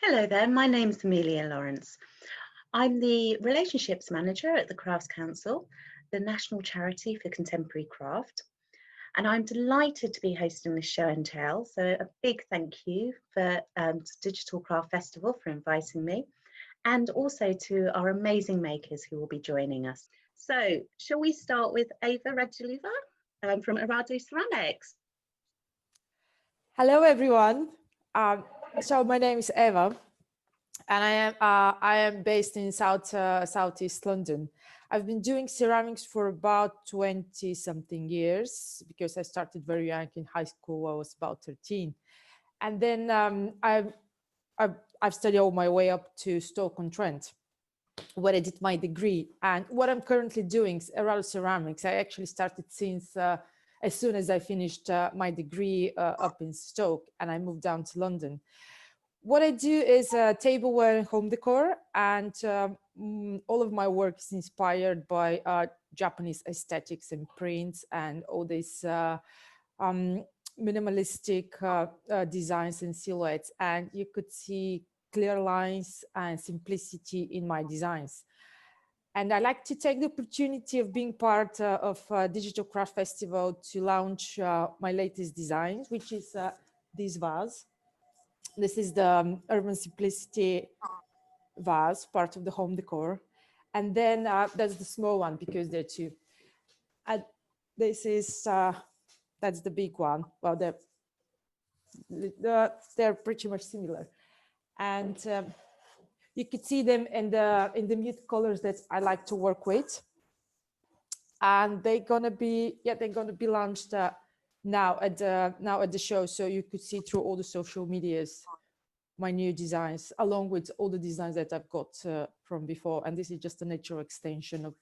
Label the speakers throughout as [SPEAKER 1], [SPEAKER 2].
[SPEAKER 1] Hello there, my name's Amelia Lawrence. I'm the Relationships Manager at the Crafts Council, the national charity for contemporary craft. And I'm delighted to be hosting this show and tell. So a big thank you for Digital Craft Festival for inviting me, and also to our amazing makers who will be joining us. So shall we start with Eva Radulova from Arado Ceramics?
[SPEAKER 2] Hello, everyone. So my name is Eva, and I am based in southeast London. I've been doing ceramics for about 20 something years because I started very young in high school. I was about 13, and then I've studied all my way up to Stoke-on-Trent, where I did my degree. And what I'm currently doing is Arado Ceramics. I actually started since as soon as I finished my degree up in Stoke, and I moved down to London. What I do is tableware and home decor, and all of my work is inspired by Japanese aesthetics and prints and all these minimalistic designs and silhouettes. And you could see clear lines and simplicity in my designs. And I like to take the opportunity of being part of Digital Craft Festival to launch my latest designs, which is this vase. This is the Urban Simplicity vase, part of the home decor. And then that's the small one because there are two. And this is, that's the big one. Well, they're pretty much similar. And you could see them in the mute colors that I like to work with. And they're gonna be launched now at the show, so you could see through all the social medias my new designs, along with all the designs that I've got from before. And this is just a natural extension of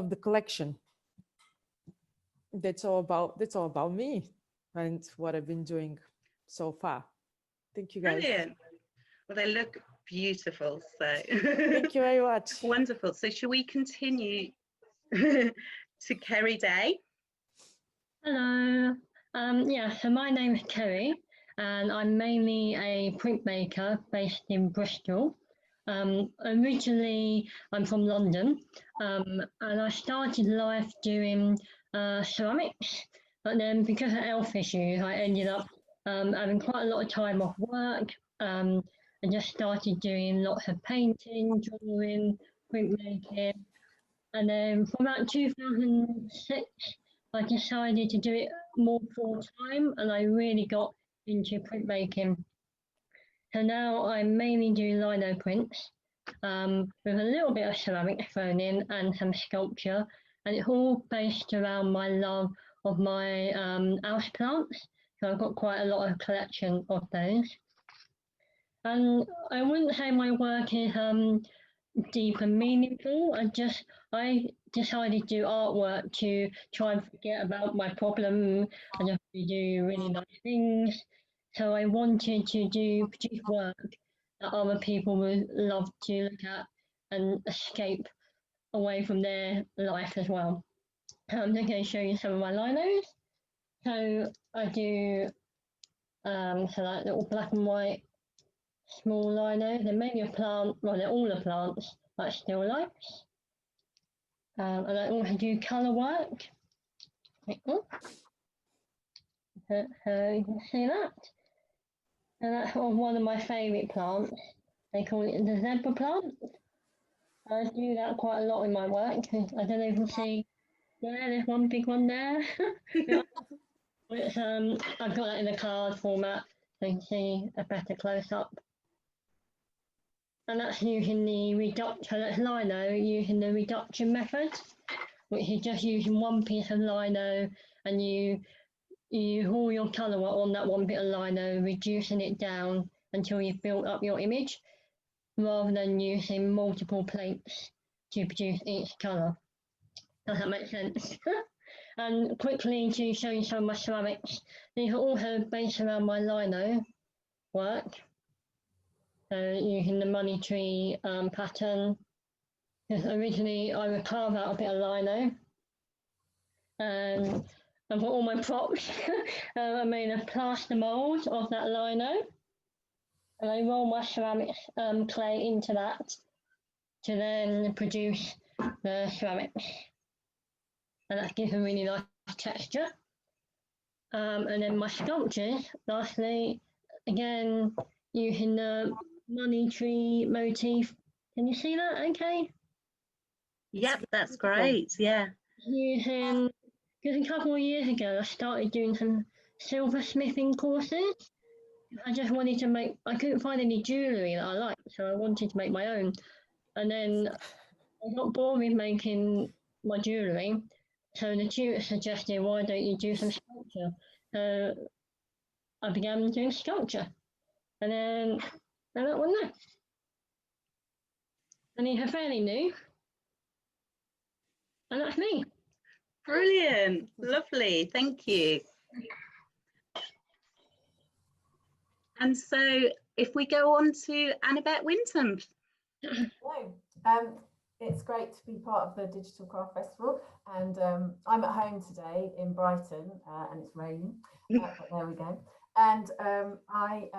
[SPEAKER 2] the collection. That's all about me and what I've been doing so far. Thank you, guys.
[SPEAKER 1] Brilliant. Well, they look beautiful. So
[SPEAKER 2] thank you very much.
[SPEAKER 1] Wonderful. So shall we continue to Kerry Day?
[SPEAKER 3] Hello. So my name is Kerry, and I'm mainly a printmaker based in Bristol. Originally, I'm from London, and I started life doing ceramics, but then because of health issues, I ended up having quite a lot of time off work, and just started doing lots of painting, drawing, printmaking, and then from about 2006, I decided to do it more full time, and I really got into printmaking. So now I mainly do lino prints with a little bit of ceramic thrown in and some sculpture, and it's all based around my love of my house plants. So I've got quite a lot of collection of those. And I wouldn't say my work is deep and meaningful. I decided to do artwork to try and forget about my problem and just do really nice things. So I wanted to produce work that other people would love to look at and escape away from their life as well. I'm just going to show you some of my linos. So I do so like little black and white small linos. They're mainly a plant, well, they're all the plants, like still lifes. And I also do colour work. So you can see that. And that's one of my favourite plants. They call it the zebra plant. I do that quite a lot in my work. I don't know if you can see, yeah, there's one big one there. It's, I've got that in a card format so you can see a better close-up. And that's using the reduction, that's lino using the reduction method, which is just using one piece of lino and you all your colour on that one bit of lino, reducing it down until you've built up your image, rather than using multiple plates to produce each colour. Does that make sense? And quickly to show you some of my ceramics, these are also based around my lino work. So using the money tree pattern, because originally I would carve out a bit of lino, and I've got all my props. I made a plaster mould of that lino, and I roll my ceramic clay into that to then produce the ceramics. And that gives a really nice texture. And then my sculptures, lastly, again, using the money tree motif. Can you see that okay?
[SPEAKER 1] Yep, that's great. Yeah.
[SPEAKER 3] Using, because a couple of years ago, I started doing some silversmithing courses. I just wanted to make, I couldn't find any jewellery that I liked, so I wanted to make my own. And then I got bored with making my jewellery, so the tutor suggested, why don't you do some sculpture? So I began doing sculpture, and then that one there. And these are fairly new, and that's me.
[SPEAKER 1] Brilliant. Lovely. Thank you. And so if we go on to Annabeth Winton.
[SPEAKER 4] Hello. It's great to be part of the Digital Craft Festival, and I'm at home today in Brighton, and it's raining, but there we go. And I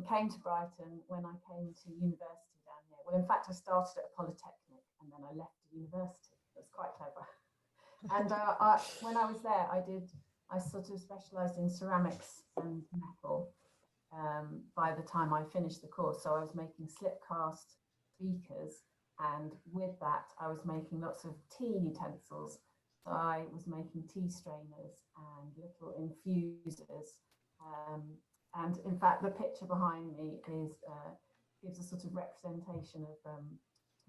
[SPEAKER 4] came to Brighton when I came to university down here. Well, in fact, I started at a polytechnic and then I left the university. It was quite clever. And when I was there, I sort of specialised in ceramics and metal by the time I finished the course. So I was making slip cast beakers, and with that I was making lots of tea utensils. So I was making tea strainers and little infusers, and in fact the picture behind me is gives a sort of representation of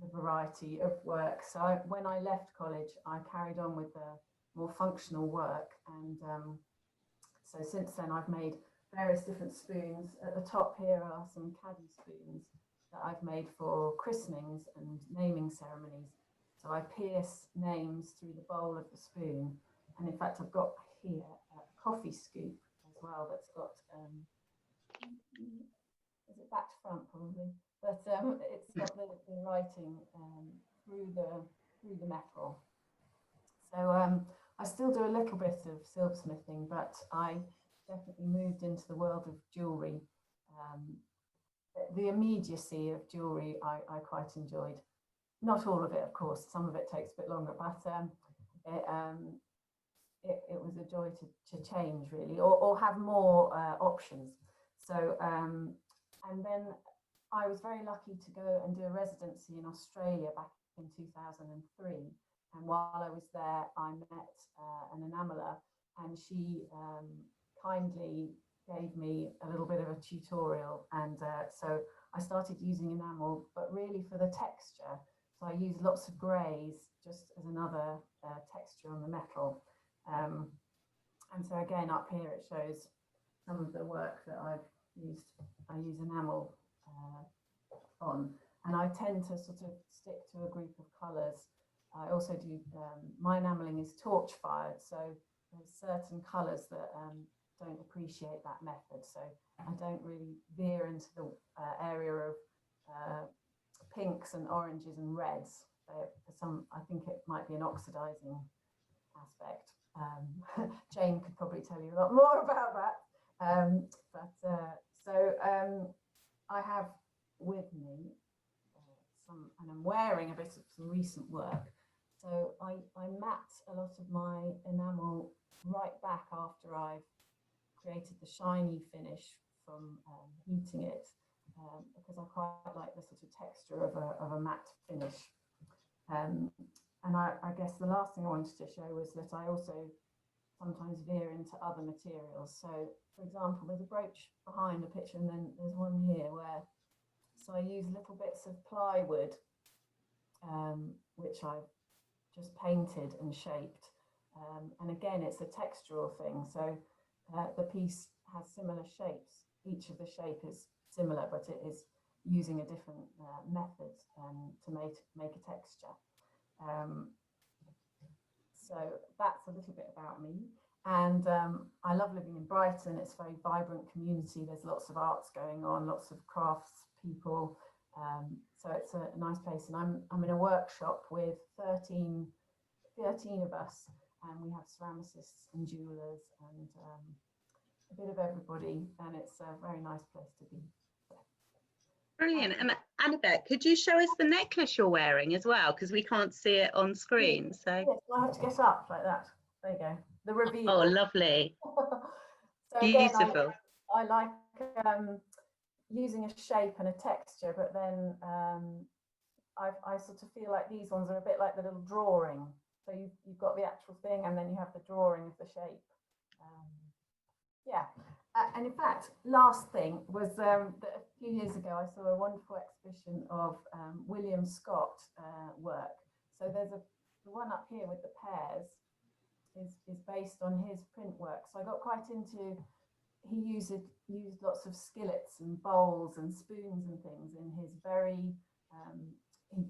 [SPEAKER 4] the variety of work. So when I left college, I carried on with the more functional work, and so since then I've made various different spoons. At the top here are some caddy spoons that I've made for christenings and naming ceremonies. So I pierce names through the bowl of the spoon, and in fact I've got here a coffee scoop as well that's got is it back to front probably, but it's got the writing through the metal. So I still do a little bit of silversmithing, but I definitely moved into the world of jewellery. The immediacy of jewellery I quite enjoyed. Not all of it, of course, some of it takes a bit longer, but it was a joy to change really, or have more options. So and then I was very lucky to go and do a residency in Australia back in 2003. And while I was there, I met an enameller, and she kindly gave me a little bit of a tutorial. And so I started using enamel, but really for the texture. So I used lots of greys just as another texture on the metal. And so again, up here it shows some of the work that I've used. I use enamel on, and I tend to sort of stick to a group of colours. I also do, my enamelling is torch fired, so there's certain colours that don't appreciate that method. So I don't really veer into the area of pinks and oranges and reds. I think it might be an oxidizing aspect. Jane could probably tell you a lot more about that. So I have with me and I'm wearing a bit of some recent work. So I mat a lot of my enamel right back after I've created the shiny finish from heating it, because I quite like the sort of texture of a matte finish. And I guess the last thing I wanted to show was that I also sometimes veer into other materials. So for example, there's a brooch behind the picture, and then there's one here where, so I use little bits of plywood, which I've just painted and shaped. And again, it's a textural thing. So the piece has similar shapes. Each of the shape is similar, but it is using a different method to make a texture. So that's a little bit about me. And I love living in Brighton. It's a very vibrant community. There's lots of arts going on, lots of crafts people. So it's a nice place. And I'm in a workshop with 13 of us, and we have ceramicists and jewelers and a bit of everybody. And it's a very nice place to be.
[SPEAKER 1] Brilliant. And Annabeth, could you show us the necklace you're wearing as well? Because we can't see it on screen. So,
[SPEAKER 4] Yes, I have to get up like that. There you go. The reveal.
[SPEAKER 1] oh, lovely.
[SPEAKER 4] So again,
[SPEAKER 1] Beautiful.
[SPEAKER 4] I like using a shape and a texture, but then I sort of feel like these ones are a bit like the little drawing. So you've got the actual thing, and then you have the drawing of the shape. Yeah. And in fact, last thing was that a few years ago, I saw a wonderful exhibition of William Scott work. So there's the one up here with the pears is based on his print work. So I got quite into, he used lots of skillets and bowls and spoons and things in his very,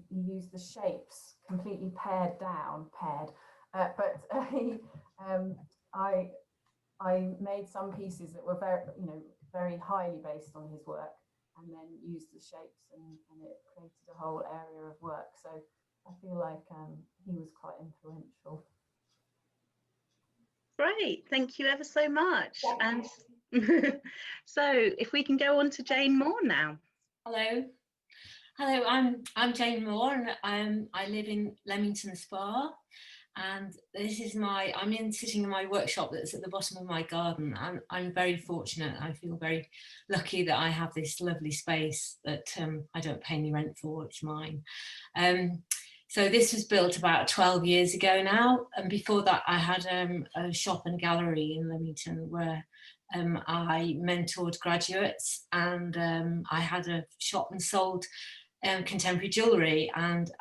[SPEAKER 4] he used the shapes completely pared down, but I made some pieces that were very highly based on his work, and then used the shapes, and it created a whole area of work. So I feel like he was quite influential.
[SPEAKER 1] Great, thank you ever so much.
[SPEAKER 4] Thank
[SPEAKER 1] And so if we can go on to Jane Moore now.
[SPEAKER 5] Hello. Hello, I'm Jane Moore, and I live in Leamington Spa, and this is I'm sitting in my workshop that's at the bottom of my garden. I'm very fortunate. I feel very lucky that I have this lovely space that I don't pay any rent for. It's mine. So this was built about 12 years ago now, and before that I had a shop and a gallery in Leamington where I mentored graduates, and I had a shop and sold contemporary jewellery, and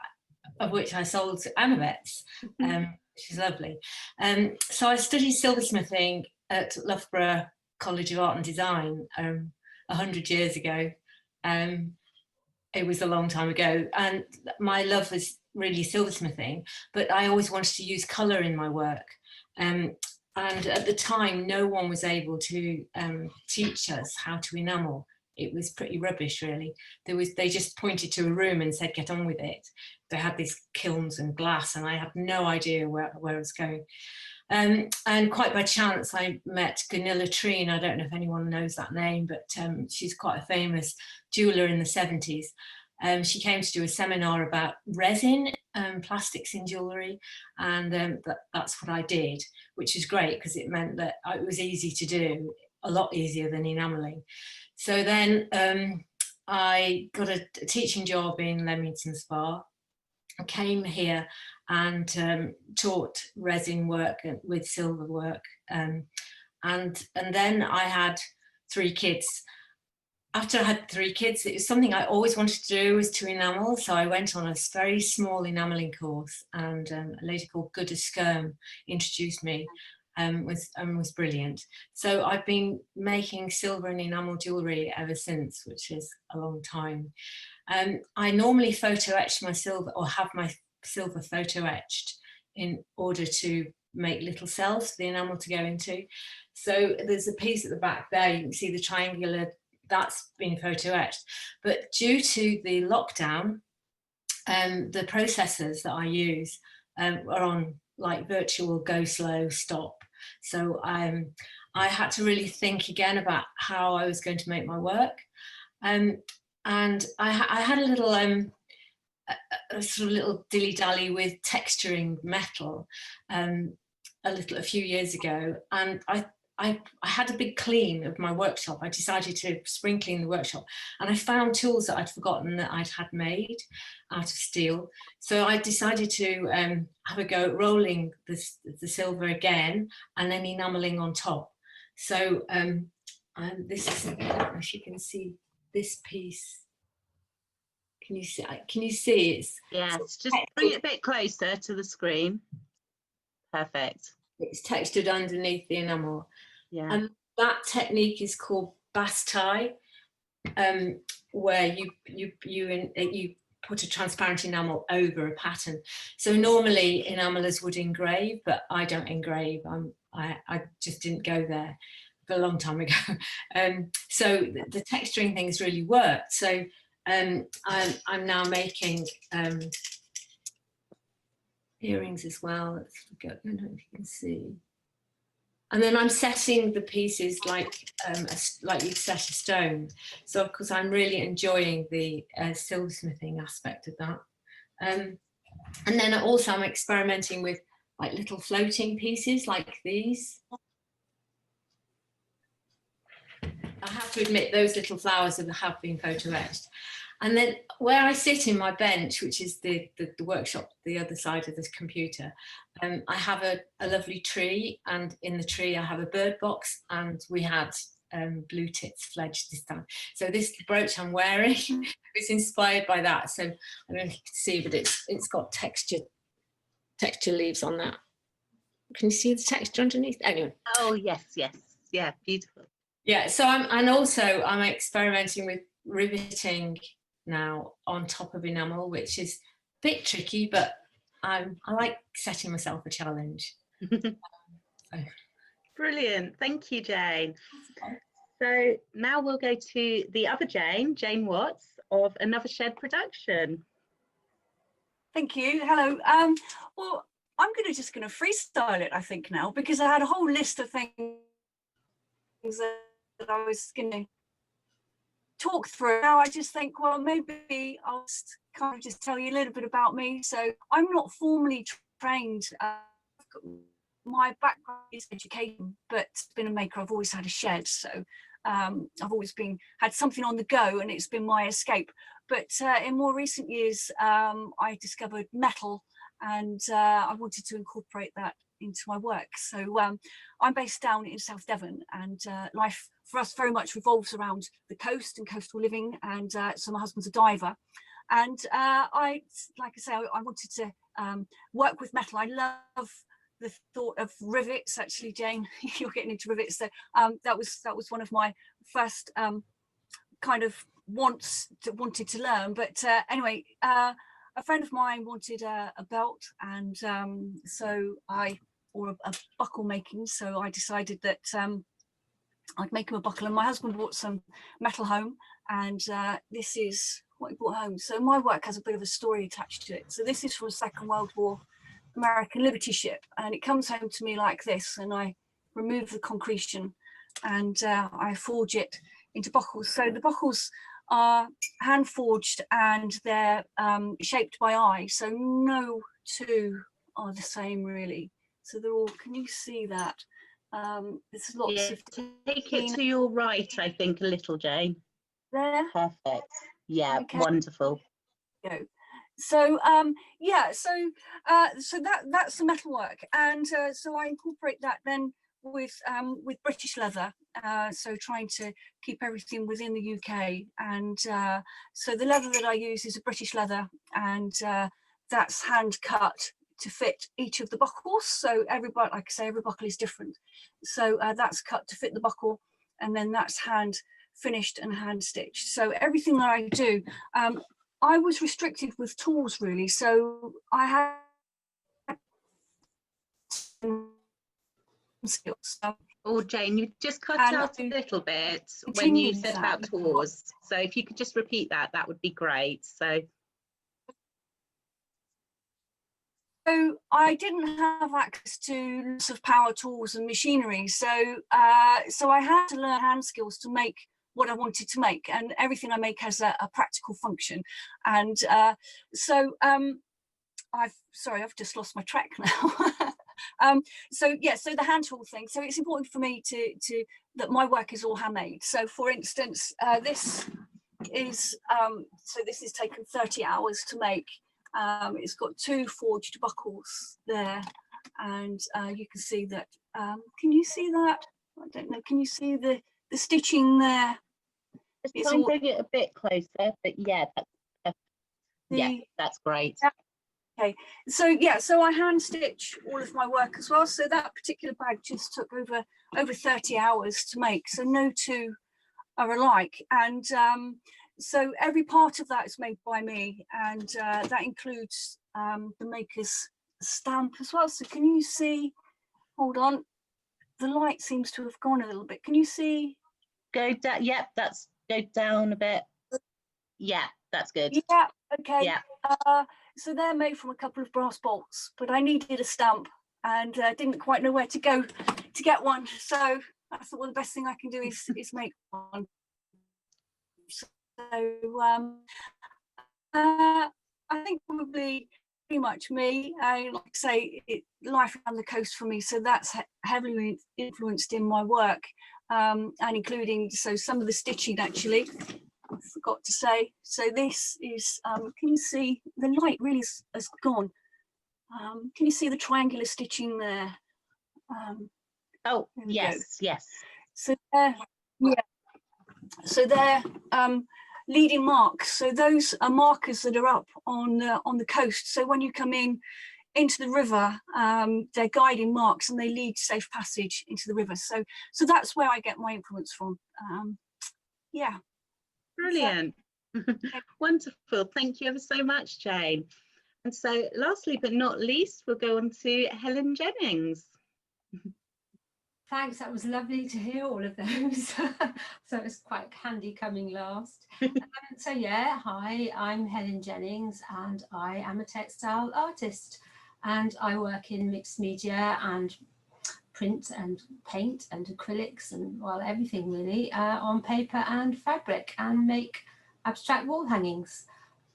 [SPEAKER 5] of which I sold Annabeth's, which is lovely. So I studied silversmithing at Loughborough College of Art and Design 100 years ago. It was a long time ago, and my love was really silversmithing, but I always wanted to use colour in my work. And at the time, no one was able to teach us how to enamel. It was pretty rubbish, really. They just pointed to a room and said, get on with it. They had these kilns and glass, and I had no idea where I was going. And quite by chance, I met Gunilla Treen. I don't know if anyone knows that name, but she's quite a famous jeweller in the 70s. She came to do a seminar about resin and plastics in jewellery, and that's what I did, which is great because it meant that it was easy to do, a lot easier than enamelling. So then I got a teaching job in Leamington Spa. I came here and taught resin work with silver work, and then I had 3 kids. After I had 3 kids, it was something I always wanted to do, was to enamel. So I went on a very small enamelling course, and a lady called Guda Skirm introduced me. Was brilliant. So I've been making silver and enamel jewellery ever since, which is a long time. I normally photo etch my silver, or have my silver photo etched in order to make little cells for the enamel to go into. So there's a piece at the back there, you can see the triangular, that's been photo etched. But due to the lockdown, the processors that I use are on like virtual go slow stop. So I had to really think again about how I was going to make my work. And I had a little a sort of little dilly-dally with texturing metal a few years ago, and I had a big clean of my workshop. I decided to spring clean the workshop, and I found tools that I'd forgotten that I'd had made out of steel. So I decided to have a go at rolling the silver again, and then enamelling on top. So this is, I don't know if you can see this piece. Can you see it's,
[SPEAKER 1] yes, just bring it a bit closer to the screen. Perfect.
[SPEAKER 5] It's textured underneath the enamel.
[SPEAKER 1] Yeah.
[SPEAKER 5] And that technique is called bas-tie, where you put a transparent enamel over a pattern. So normally enamelers would engrave, but I don't engrave. I just didn't go there for a long time ago. So the texturing things really worked. So I'm now making earrings as well. Let's look at, I don't know if you can see. And then I'm setting the pieces like you'd set a stone. So of course I'm really enjoying the silversmithing aspect of that. And then also I'm experimenting with like little floating pieces like these. I have to admit those little flowers have been photo etched. And then where I sit in my bench, which is the workshop, the other side of this computer, I have a lovely tree, and in the tree I have a bird box, and we had blue tits fledged this time. So this brooch I'm wearing is inspired by that. So I don't know if you can see, but it's got texture leaves on that. Can you see the texture underneath? Anyway.
[SPEAKER 1] Oh yes, yeah, beautiful.
[SPEAKER 5] Yeah, so I'm experimenting with riveting now on top of enamel, which is a bit tricky, but I like setting myself a challenge.
[SPEAKER 1] Brilliant, thank you, Jane. So now we'll go to the other Jane Watts of Another Shed Production.
[SPEAKER 6] Thank you. Hello. Well, I'm just going to freestyle it, I think, now, because I had a whole list of things that I was going to talk through. Now I just think, well, maybe I'll just kind of just tell you a little bit about me. So I'm not formally trained. My background is education, but being a maker, I've always had a shed. So I've always had something on the go, and it's been my escape. But in more recent years, I discovered metal, and I wanted to incorporate that into my work. So I'm based down in South Devon, and life for us very much revolves around the coast and coastal living. And so my husband's a diver, and I wanted to work with metal. I love the thought of rivets. Actually, Jane, you're getting into rivets. So that was one of my first kind of wanted to learn. But anyway, a friend of mine wanted a belt, and or a buckle making. So I decided that I'd make him a buckle, and my husband brought some metal home, and this is what he brought home. So my work has a bit of a story attached to it. So this is from a Second World War American Liberty ship, and it comes home to me like this, and I remove the concretion and I forge it into buckles. So the buckles are hand forged, and they're shaped by eye, so no two are the same really. So they're all, can you see that? There's lots of
[SPEAKER 1] take it to your right, I think, a little, Jane.
[SPEAKER 6] There.
[SPEAKER 1] Perfect. Yeah,
[SPEAKER 6] okay.
[SPEAKER 1] Wonderful.
[SPEAKER 6] Go. So yeah, so that's the metalwork, and so I incorporate that then with British leather, so trying to keep everything within the UK. And so the leather that I use is a British leather, and that's hand cut to fit each of the buckles. So everybody, like I say, every buckle is different. So that's cut to fit the buckle, and then that's hand finished and hand stitched. So everything that I do, I was restricted with tools really. So I had skills.
[SPEAKER 1] Oh, Jane, you just cut out a little bit when you said about tools. So if you could just repeat that, that would be great. So
[SPEAKER 6] I didn't have access to lots of power tools and machinery. So so I had to learn hand skills to make what I wanted to make, and everything I make has a practical function. And so I've just lost my track now. So yeah, so the hand tool thing. So it's important for me to that my work is all handmade. So for instance, this is so this is taken 30 hours to make. It's got 2 forged buckles there, and you can see that. Can you see that? I don't know. Can you see the stitching there?
[SPEAKER 1] Just try and bring it a bit closer, but yeah, that's great.
[SPEAKER 6] Okay, so yeah, so I hand stitch all of my work as well. So that particular bag just took over 30 hours to make. So no two are alike, and so every part of that is made by me, and that includes the maker's stamp as well. So can you see? Hold on, the light seems to have gone a little bit. Can you see?
[SPEAKER 1] Go down. Yep, that's go down a bit. Yeah, that's good.
[SPEAKER 6] Yeah. Okay.
[SPEAKER 1] Yeah.
[SPEAKER 6] So they're made from a couple of brass bolts, but I needed a stamp and didn't quite know where to go to get one. So I thought, well, the best thing I can do is make one. So I think probably pretty much me. I like to say life around the coast for me, so that's heavily influenced in my work, and including some of the stitching actually. I forgot to say. So this is, can you see the light really has gone? Can you see the triangular stitching there?
[SPEAKER 1] Oh, yes, yes.
[SPEAKER 6] So yeah. So they're leading marks. So those are markers that are up on the coast. So when you come into the river, they're guiding marks and they lead safe passage into the river. So that's where I get my influence from. Yeah.
[SPEAKER 1] Brilliant. Wonderful. Thank you ever so much, Jane. And so lastly but not least, we'll go on to Helen Jennings.
[SPEAKER 7] Thanks, that was lovely to hear all of those. So it's quite handy coming last. So yeah, hi, I'm Helen Jennings and I am a textile artist and I work in mixed media and print and paint and acrylics and well, everything really on paper and fabric, and make abstract wall hangings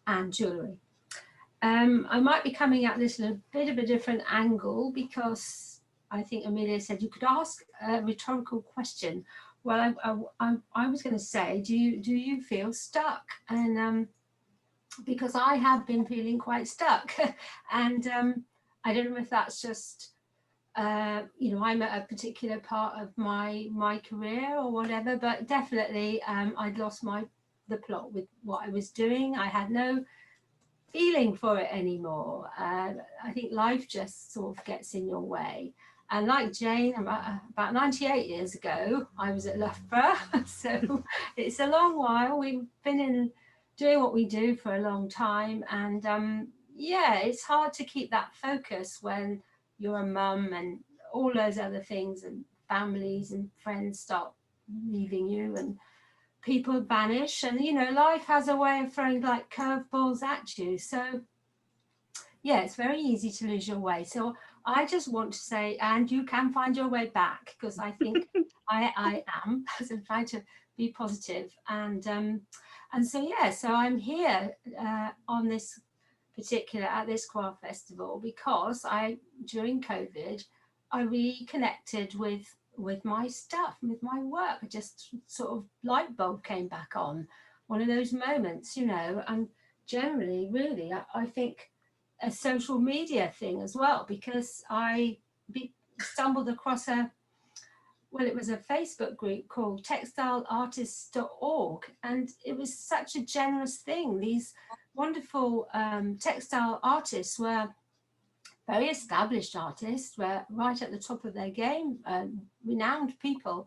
[SPEAKER 7] and jewellery. I might be coming at this in a bit of a different angle because I think Amelia said you could ask a rhetorical question. Well, I was going to say, do you feel stuck? And because I have been feeling quite stuck, and I don't know if that's just you know, I'm at a particular part of my career or whatever, but definitely I'd lost the plot with what I was doing. I had no feeling for it anymore. I think life just sort of gets in your way. And like Jane, about 98 years ago, I was at Loughborough. So it's a long while. We've been doing what we do for a long time. And yeah, it's hard to keep that focus when you're a mum and all those other things, and families and friends start leaving you and people vanish. And, you know, life has a way of throwing like curveballs at you. So yeah, it's very easy to lose your way. So I just want to say, and you can find your way back, because I think I am, as I'm trying to be positive. And so, yeah, so I'm here on this at this craft festival because during COVID, I reconnected with my stuff, with my work. I just sort of light bulb came back on, one of those moments, you know. And generally, really, I think a social media thing as well, because I stumbled across it was a Facebook group called textileartists.org, and it was such a generous thing. These wonderful textile artists were very established artists, were right at the top of their game, renowned people,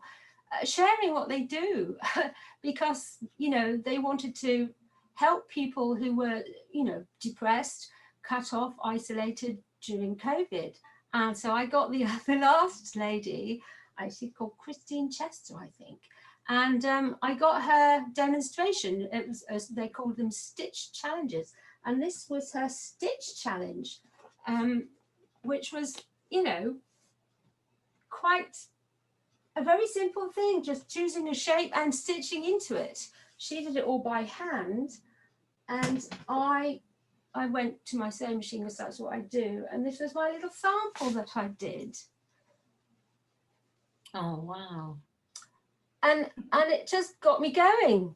[SPEAKER 7] sharing what they do because, you know, they wanted to help people who were, you know, depressed, cut off, isolated during COVID. And so I got the last lady, she's called Christine Chester, I think. And I got her demonstration. It was, they called them stitch challenges. And this was her stitch challenge, which was, you know, quite a very simple thing, just choosing a shape and stitching into it. She did it all by hand. And I went to my sewing machine because that's what I do. And this was my little sample that I did.
[SPEAKER 5] Oh, wow.
[SPEAKER 7] And it just got me going.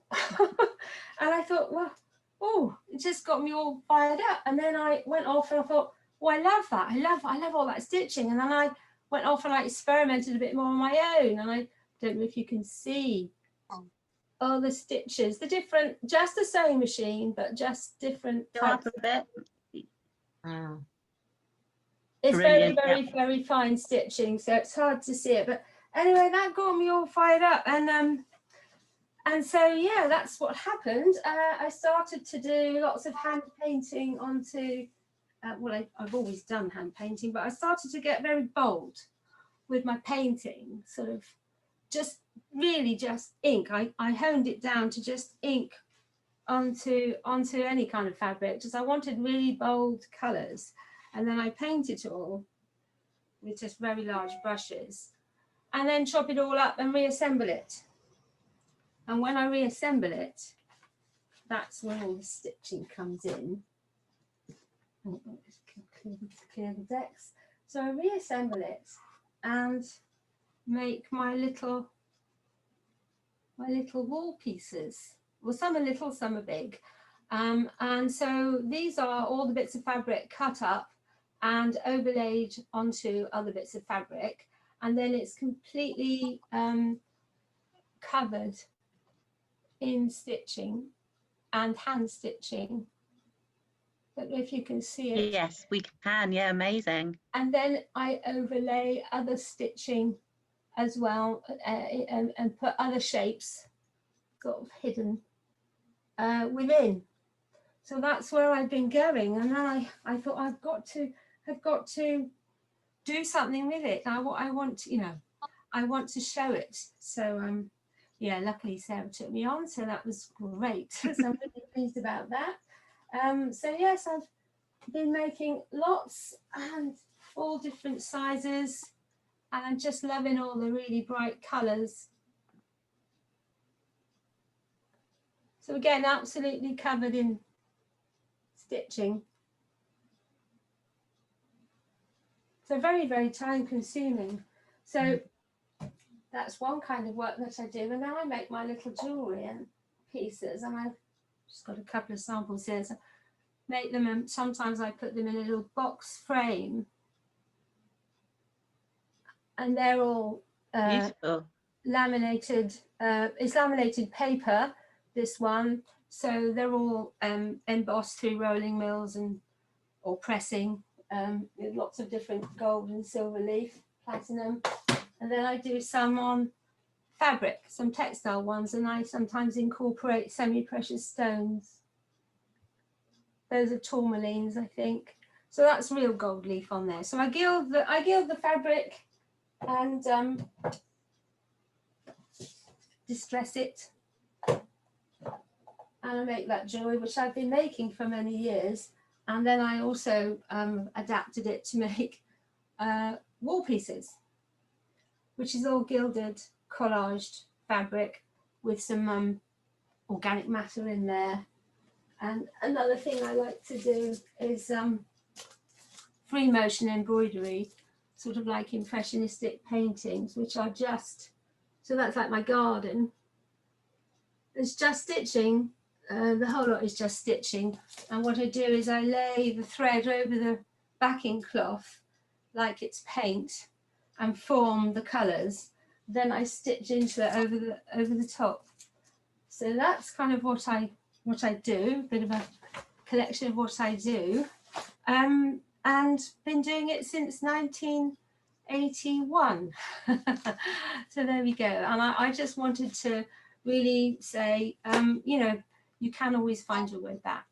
[SPEAKER 7] And I thought, well, oh, it just got me all fired up. And then I went off and I thought, oh, I love that. I love all that stitching. And then I went off and I experimented a bit more on my own. And I don't know if you can see all the stitches, the different, just the sewing machine, but just different types.
[SPEAKER 1] Up a bit.
[SPEAKER 5] Wow.
[SPEAKER 7] It's
[SPEAKER 1] Brilliant,
[SPEAKER 7] very fine stitching, so it's hard to see it. But anyway, that got me all fired up. And so, yeah, that's what happened. I started to do lots of hand painting onto, well, I've always done hand painting, but I started to get very bold with my painting, sort of just really just ink. I honed it down to just ink onto any kind of fabric, because I wanted really bold colours. And then I painted it all with just very large brushes. and then chop it all up and reassemble it. And when I reassemble it, that's when all the stitching comes in. Oh, just clear the decks. So I reassemble it and make my little wall pieces. Well, some are little, some are big. And so these are all the bits of fabric cut up and overlaid onto other bits of fabric. And then it's completely covered in stitching and hand stitching. Don't know if you can see it.
[SPEAKER 1] Yes, we can. Yeah, amazing.
[SPEAKER 7] And then I overlay other stitching as well, and put other shapes sort of hidden within. So that's where I've been going, and then I thought I've got to do something with it. I want to, you know, I want to show it. So yeah, luckily Sarah took me on, so that was great. So I'm really pleased about that. So yes, I've been making lots and all different sizes, and I'm just loving all the really bright colours. So again, absolutely covered in stitching. So very, very time consuming. So that's one kind of work that I do. And then I make my little jewellery and pieces, and I've just got a couple of samples here. So make them, and sometimes I put them in a little box frame. And they're all
[SPEAKER 1] Beautiful.
[SPEAKER 7] laminated, it's laminated paper, this one. So they're all embossed through rolling mills or pressing, with lots of different gold and silver leaf, platinum. And then I do some on fabric, some textile ones, and I sometimes incorporate semi-precious stones. Those are tourmalines, I think. So that's real gold leaf on there. So I gild the fabric and distress it, and I make that jewelry, which I've been making for many years. And then I also adapted it to make wall pieces, which is all gilded, collaged fabric with some organic matter in there. And another thing I like to do is free motion embroidery, sort of like impressionistic paintings, which are just, so that's like my garden. It's just stitching. The whole lot is just stitching, and what I do is I lay the thread over the backing cloth like it's paint and form the colours. Then I stitch into it over the top. So that's kind of what I do, a bit of a collection of what I do, and been doing it since 1981. So there we go. And I just wanted to really say, you know, you can always find your way back.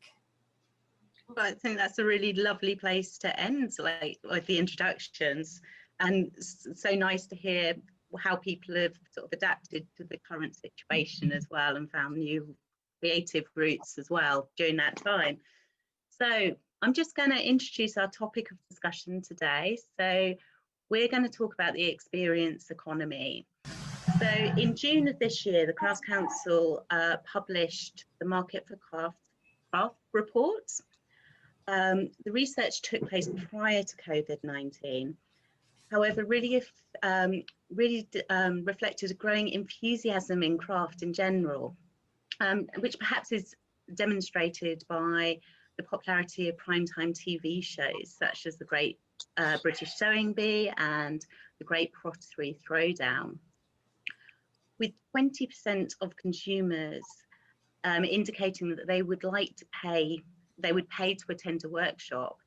[SPEAKER 1] Well, I think that's a really lovely place to end, like with the introductions, and so nice to hear how people have sort of adapted to the current situation as well, and found new creative routes as well during that time. So I'm just going to introduce our topic of discussion today. So we're going to talk about the experience economy. So in June of this year, the Crafts Council published the Market for Craft report. The research took place prior to COVID-19. However, really reflected a growing enthusiasm in craft in general, which perhaps is demonstrated by the popularity of primetime TV shows, such as the Great British Sewing Bee and the Great Pottery Throwdown. With 20% of consumers indicating that they would like to pay, they would pay to attend a workshop,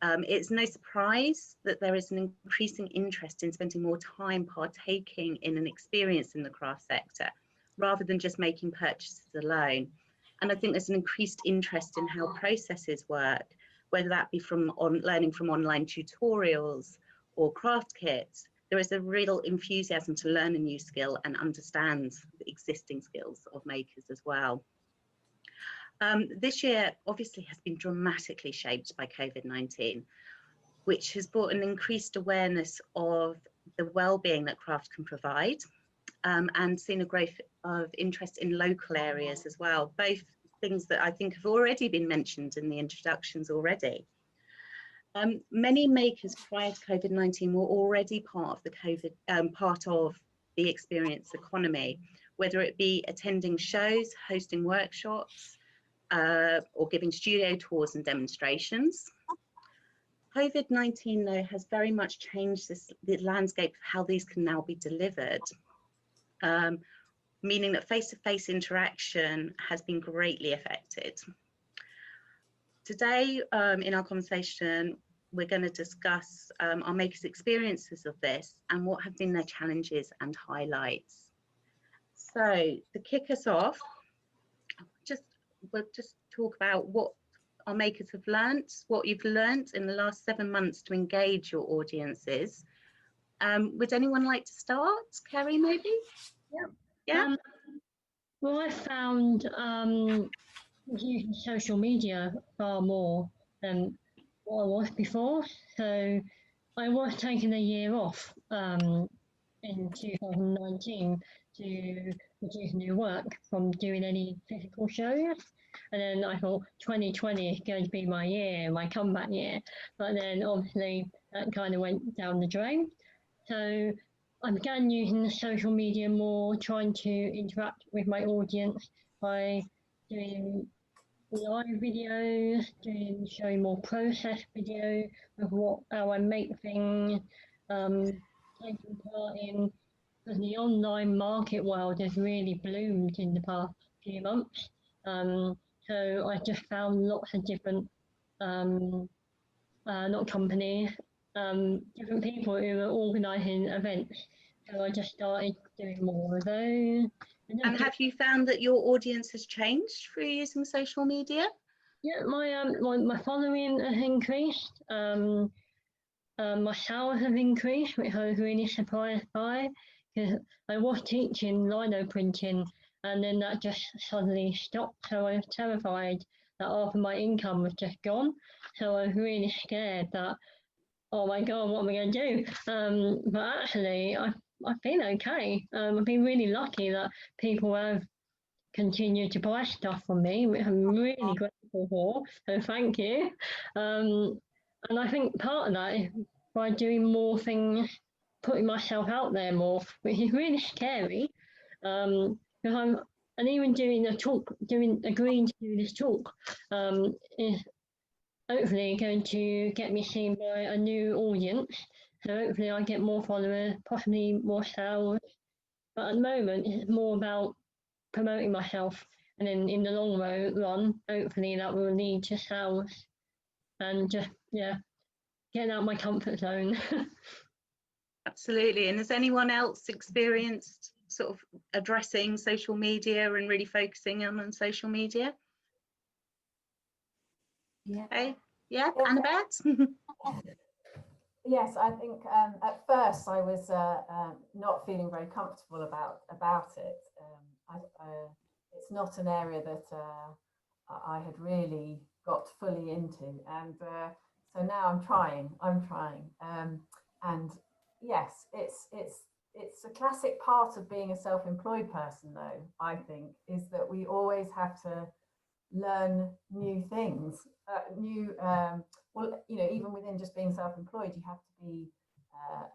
[SPEAKER 1] it's no surprise that there is an increasing interest in spending more time partaking in an experience in the craft sector, rather than just making purchases alone. And I think there's an increased interest in how processes work, whether that be from learning from online tutorials or craft kits. There is a real enthusiasm to learn a new skill and understand the existing skills of makers as well. This year obviously has been dramatically shaped by COVID-19, which has brought an increased awareness of the well-being that craft can provide, and seen a growth of interest in local areas as well, both things that I think have already been mentioned in the introductions already. Many makers prior to COVID-19 were already part of the experience economy, whether it be attending shows, hosting workshops, or giving studio tours and demonstrations. COVID-19, though, has very much changed the landscape of how these can now be delivered, meaning that face-to-face interaction has been greatly affected. Today, in our conversation, we're going to discuss our makers' experiences of this and what have been their challenges and highlights. So to kick us off, we'll just talk about what our makers have learnt, what you've learnt in the last 7 months to engage your audiences. Would anyone like to start? Kerry, maybe? Yeah.
[SPEAKER 3] Well, I found using social media far more than what I was before. So I was taking a year off in 2019 to produce new work from doing any physical shows. And then I thought 2020 is going to be my year, my comeback year. But then obviously that kind of went down the drain. So I began using the social media more, trying to interact with my audience by doing live videos, showing more process video of how I make things, taking part in, because the online market world has really bloomed in the past few months. So I just found lots of different, not companies, different people who were organising events. So I just started doing more of those.
[SPEAKER 1] And have you found that your audience has changed through using social media?
[SPEAKER 3] Yeah, my following has increased. My sales have increased, which I was really surprised by, because I was teaching lino printing and then that just suddenly stopped. So I was terrified that half of my income was just gone. So I was really scared that, oh my God, what am I going to do? But actually, I feel okay. I've been really lucky that people have continued to buy stuff from me, which I'm really grateful for. So thank you. And I think part of that is by doing more things, putting myself out there more, which is really scary. Because and even doing a talk, agreeing to do this talk, is hopefully going to get me seen by a new audience. So hopefully I get more followers, possibly more sales. But at the moment, it's more about promoting myself. And then in the long run, hopefully that will lead to sales and just, getting out of my comfort zone.
[SPEAKER 1] Absolutely. And has anyone else experienced sort of addressing social media and really focusing on social media?
[SPEAKER 7] Yeah.
[SPEAKER 1] Okay. Yeah, Annabeth?
[SPEAKER 4] Yes, I think at first I was not feeling very comfortable about it. It's not an area that I had really got fully into, and so now I'm trying. And yes, it's a classic part of being a self-employed person, though, I think, is that we always have to learn new things, well, even within just being self-employed, you have to be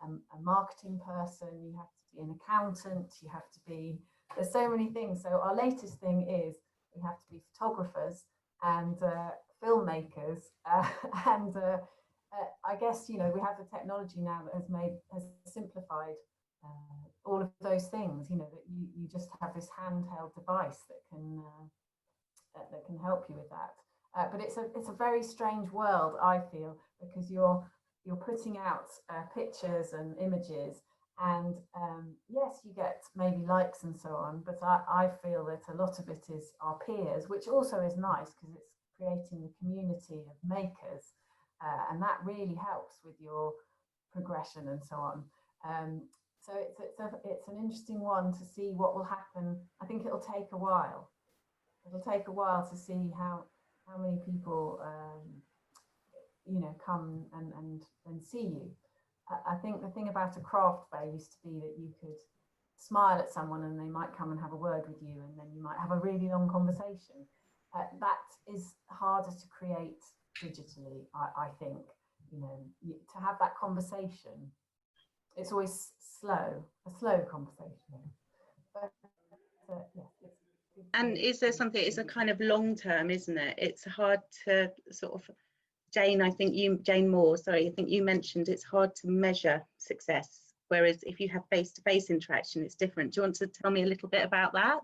[SPEAKER 4] a marketing person, you have to be an accountant, you have to be, there's so many things. So our latest thing is we have to be photographers and filmmakers, and I guess, we have the technology now that has simplified all of those things, that you just have this handheld device that can help you with that. But it's a very strange world, I feel, because you're putting out pictures and images, and yes, you get maybe likes and so on, but I feel that a lot of it is our peers, which also is nice because it's creating the community of makers, and that really helps with your progression and so on. So it's an interesting one to see what will happen. I think it'll take a while. It'll take a while to see how many people come and see you. I think the thing about a craft fair used to be that you could smile at someone and they might come and have a word with you, and then you might have a really long conversation. That is harder to create digitally, I think. You know, to have that conversation, it's always a slow conversation. But,
[SPEAKER 1] and is there something, it's a kind of long term, isn't it? It's hard to sort of, Jane Moore, sorry, I think you mentioned it's hard to measure success. Whereas if you have face-to-face interaction, it's different. Do you want to tell me a little bit about that?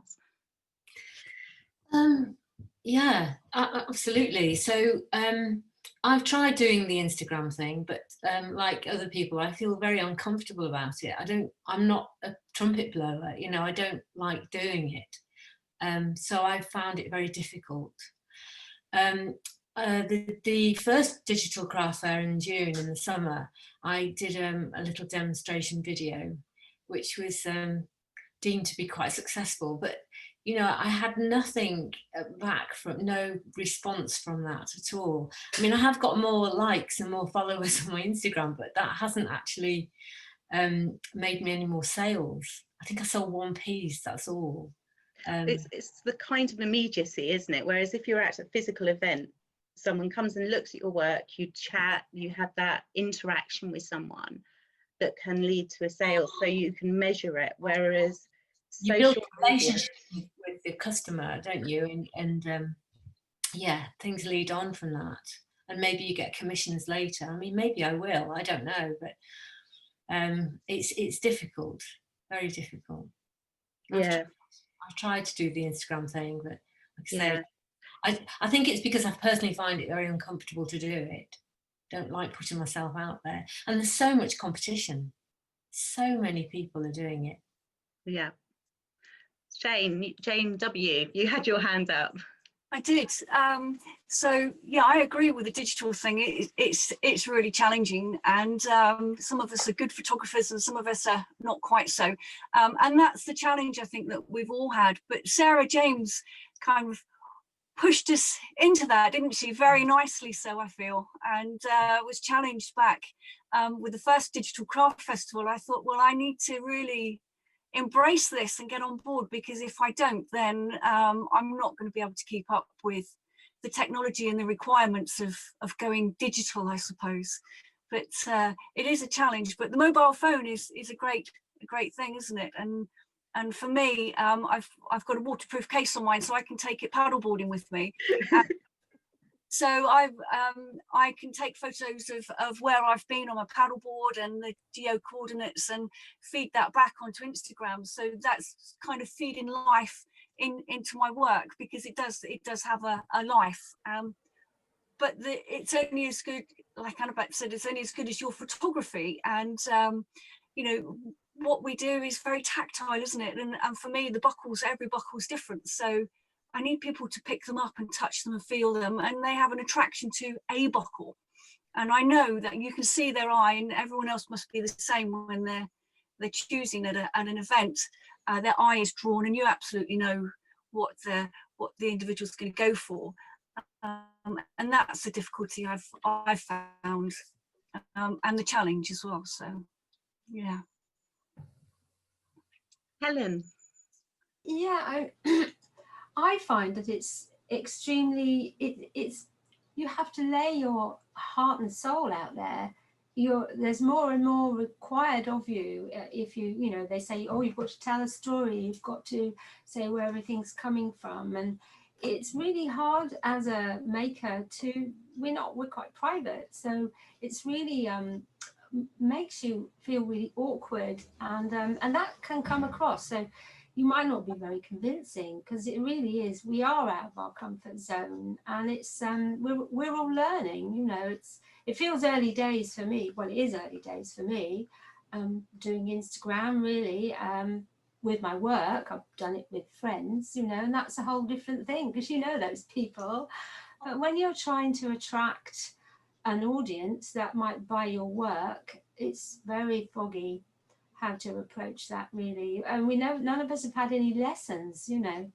[SPEAKER 5] Yeah, absolutely. So I've tried doing the Instagram thing, but like other people, I feel very uncomfortable about it. I'm not a trumpet blower, you know, I don't like doing it. So I found it very difficult. The first digital craft fair in June in the summer, I did a little demonstration video, which was deemed to be quite successful, but you know, I had nothing back from, no response from that at all. I mean, I have got more likes and more followers on my Instagram, but that hasn't actually made me any more sales. I think I sold one piece, that's all.
[SPEAKER 1] It's the kind of immediacy, isn't it? Whereas if you're at a physical event, someone comes and looks at your work, you chat, you have that interaction with someone that can lead to a sale, so you can measure it. Whereas
[SPEAKER 5] you build a relationship with the customer, don't you? And yeah, things lead on from that, and maybe you get commissions later. I mean, maybe I will, I don't know, but it's difficult, very difficult.
[SPEAKER 1] Yeah,
[SPEAKER 5] I've tried to do the Instagram thing, but like I
[SPEAKER 1] yeah.
[SPEAKER 5] say, I think it's because I personally find it very uncomfortable to do it. Don't like putting myself out there, and there's so much competition. So many people are doing it.
[SPEAKER 1] Yeah. Jane W, you had your hand up.
[SPEAKER 6] I did. So yeah, I agree with the digital thing. It's really challenging, and some of us are good photographers and some of us are not quite so. And that's the challenge I think that we've all had. But Sarah James kind of pushed us into that, didn't she? Very nicely so, I feel, and was challenged back with the first Digital Craft Festival. I thought, well, I need to really embrace this and get on board, because if I don't, then I'm not going to be able to keep up with the technology and the requirements of going digital, I suppose. But it is a challenge. But the mobile phone is a great thing, isn't it? And for me, I've got a waterproof case on mine, so I can take it paddleboarding with me. So I can take photos of where I've been on my paddleboard and the geo coordinates and feed that back onto Instagram. So that's kind of feeding life into my work, because it does have a life. But it's only as good, like Annabeth said, it's only as good as your photography. And you know, what we do is very tactile, isn't it? And for me, the buckles, every buckle's different. So I need people to pick them up and touch them and feel them, and they have an attraction to a buckle. And I know that you can see their eye, and everyone else must be the same when they're choosing at an event. Their eye is drawn, and you absolutely know what the individual's going to go for. And that's the difficulty I've found, and the challenge as well. So, yeah.
[SPEAKER 1] Helen.
[SPEAKER 7] Yeah, I find that it's extremely, it's you have to lay your heart and soul out there. There's more and more required of you. If you know, they say, oh, you've got to tell a story, you've got to say where everything's coming from, and it's really hard as a maker to, we're quite private, so it's really makes you feel really awkward, and that can come across. So you might not be very convincing, because it really is, we are out of our comfort zone, and it's we're all learning, you know. It feels early days for me. Well, it is early days for me, doing Instagram, really. With my work, I've done it with friends, you know, and that's a whole different thing, because you know those people. But when you're trying to attract an audience that might buy your work, it's very foggy how to approach that, really. And we know none of us have had any lessons, you know.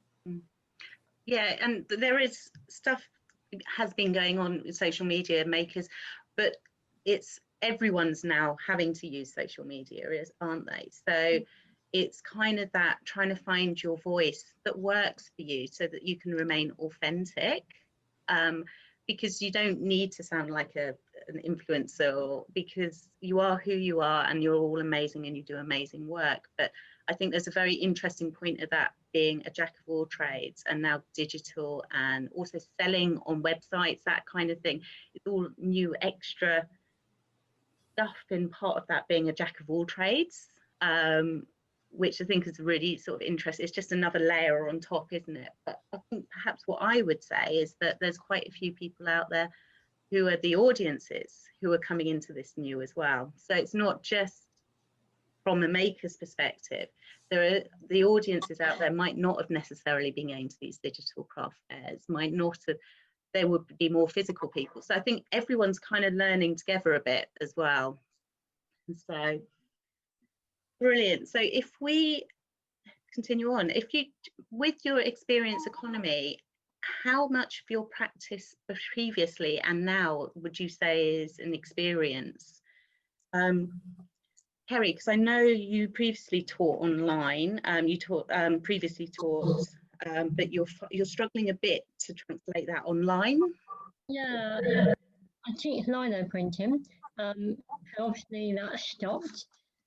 [SPEAKER 1] Yeah, and there is stuff has been going on with social media makers, but it's everyone's now having to use social media, aren't they? So it's kind of that trying to find your voice that works for you so that you can remain authentic, because you don't need to sound like an influencer, because you are who you are and you're all amazing and you do amazing work. But I think there's a very interesting point of that being a jack of all trades and now digital and also selling on websites, that kind of thing. It's all new extra stuff in part of that being a jack of all trades, which I think is really sort of interesting. It's just another layer on top, isn't it? But I think perhaps what I would say is that there's quite a few people out there who are the audiences who are coming into this new as well. So it's not just from a maker's perspective. There are the audiences out there might not have necessarily been going to these digital craft fairs, might not have, there would be more physical people. So I think everyone's kind of learning together a bit as well. And so brilliant. So if we continue on, if you, with your experience economy, how much of your practice previously and now would you say is an experience? Kerry, because I know you previously taught online, you taught previously taught, but you're struggling a bit to translate that online.
[SPEAKER 3] Yeah, I teach lino printing. Obviously that stopped.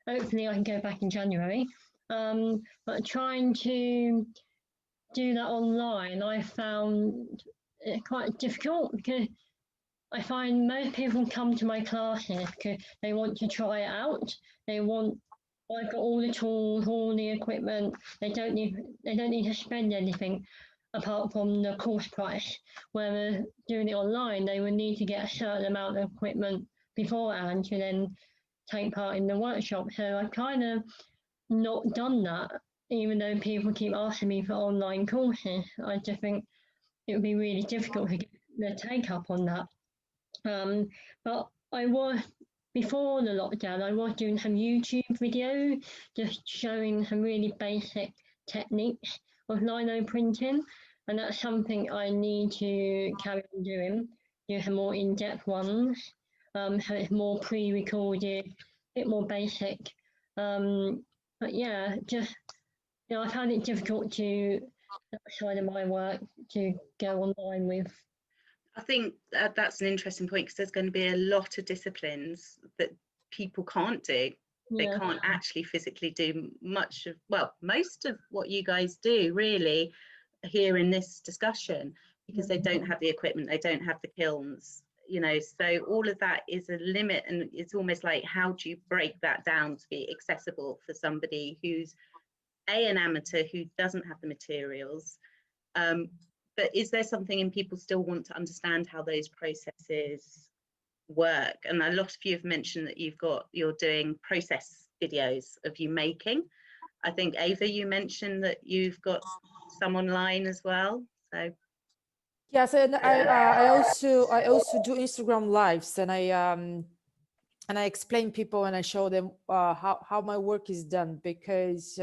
[SPEAKER 3] Hopefully I can go back in January. But trying to do that online, I found it quite difficult because I find most people come to my classes because they want to try it out. They want, I've got all the tools, all the equipment. They don't need to spend anything apart from the course price. Whereas doing it online, they would need to get a certain amount of equipment beforehand to then take part in the workshop. So I've kind of not done that, even though people keep asking me for online courses. I just think it would be really difficult to get the take up on that. But I was, before the lockdown, I was doing some YouTube videos, just showing some really basic techniques of lino printing. And that's something I need to carry on doing, do some more in-depth ones. So it's more pre-recorded, a bit more basic. But yeah, just, you know, I found it difficult to, that side of my work, to go online with.
[SPEAKER 1] I think that's an interesting point, because there's going to be a lot of disciplines that people can't do. They can't actually physically do much of, well, most of what you guys do really here in this discussion, because they don't have the equipment, they don't have the kilns, you know, so all of that is a limit. And it's almost like, how do you break that down to be accessible for somebody who's an amateur, who doesn't have the materials? But is there something in people still want to understand how those processes work? And a lot of you have mentioned that you're doing process videos of you making. I think Ava, you mentioned that you've got some online as well. So
[SPEAKER 2] yes, and I also do Instagram lives, and I explain people and I show them how my work is done, because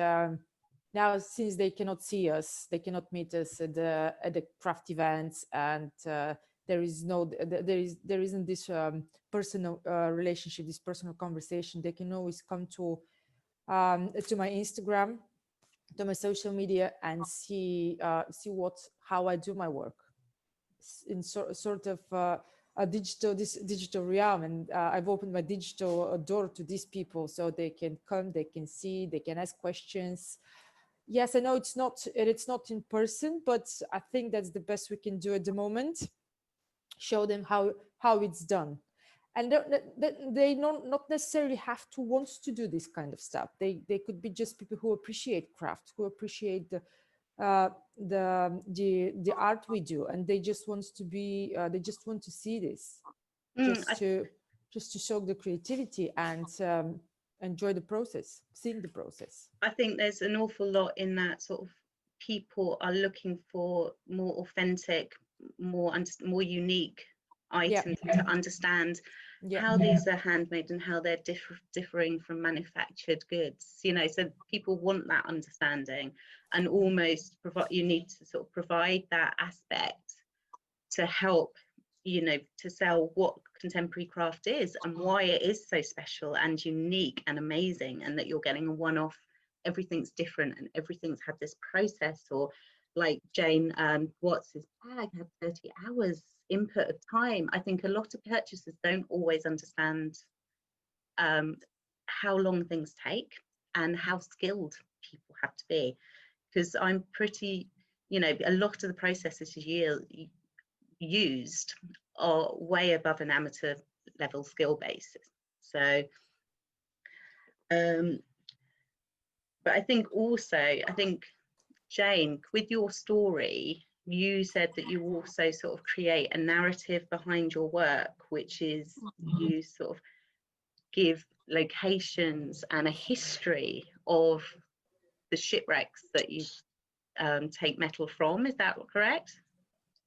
[SPEAKER 2] now, since they cannot see us, they cannot meet us at the craft events, and there isn't this personal relationship, this personal conversation. They can always come to my Instagram, to my social media, and see how I do my work in sort of this digital realm. And I've opened my digital door to these people, so they can come, they can see, they can ask questions. Yes, I know it's not in person, but I think that's the best we can do at the moment. Show them how it's done, and they not necessarily have to want to do this kind of stuff. They could be just people who appreciate craft, who appreciate the art we do, and they just want to see this, just to show the creativity and enjoy the process, seeing the process.
[SPEAKER 1] I think there's an awful lot in that sort of, people are looking for more authentic, more unique items to understand how these are handmade and how they're differing from manufactured goods, you know. So people want that understanding, and almost you need to sort of provide that aspect to help, you know, to sell what contemporary craft is and why it is so special and unique and amazing, and that you're getting a one-off, everything's different and everything's had this process. Or like Jane Watts's bag had 30 hours input of time. I think a lot of purchasers don't always understand how long things take and how skilled people have to be, because I'm pretty, you know, a lot of the processes used are way above an amateur level skill basis. So but I think also, Jane, with your story, you said that you also sort of create a narrative behind your work, which is you sort of give locations and a history of the shipwrecks that you take metal from. Is that correct?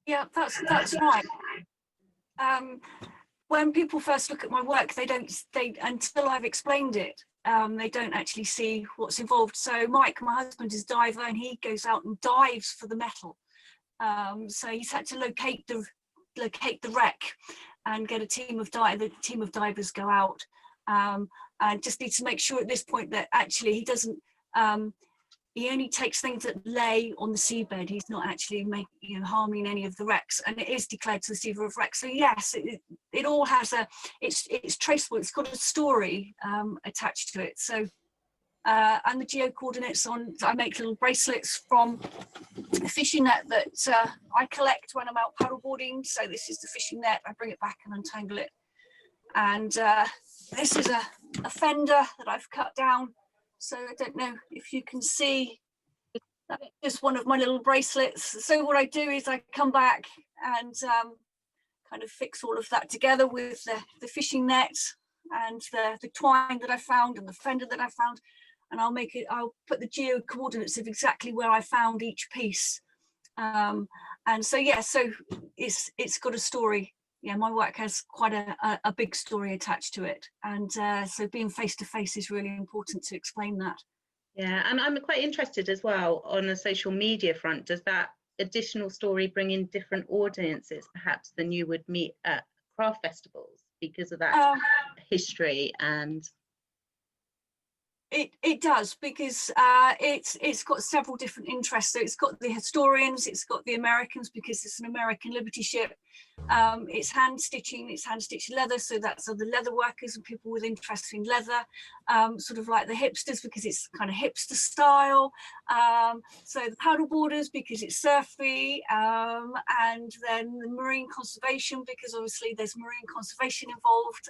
[SPEAKER 6] Yeah, that's right. When people first look at my work, they until I've explained it, they don't actually see what's involved. So Mike, my husband, is a diver, and he goes out and dives for the metal. So he's had to locate the wreck and get a team of divers go out. And just need to make sure at this point that actually he doesn't. He only takes things that lay on the seabed. He's not actually harming any of the wrecks, and it is declared to the Receiver of Wrecks. So yes, it all has it's traceable. It's got a story attached to it. So and the geo coordinates I make little bracelets from a fishing net that I collect when I'm out paddleboarding. So this is the fishing net. I bring it back and untangle it, and this is a fender that I've cut down. So I don't know if you can see, that's just one of my little bracelets. So what I do is I come back and kind of fix all of that together with the fishing net and the twine that I found and the fender that I found. And I'll put the geo coordinates of exactly where I found each piece. And so, yeah, so it's got a story. Yeah, my work has quite a big story attached to it, and so being face to face is really important to explain that.
[SPEAKER 1] Yeah, and I'm quite interested as well on a social media front. Does that additional story bring in different audiences perhaps than you would meet at craft festivals because of that history? And
[SPEAKER 6] it does, because it's got several different interests. So it's got the historians, it's got the Americans, because it's an American Liberty ship. It's hand stitching, it's hand stitched leather, so that's other leather workers and people with interest in leather, sort of like the hipsters because it's kind of hipster style, so the paddleboarders because it's surfy, and then the marine conservation because obviously there's marine conservation involved,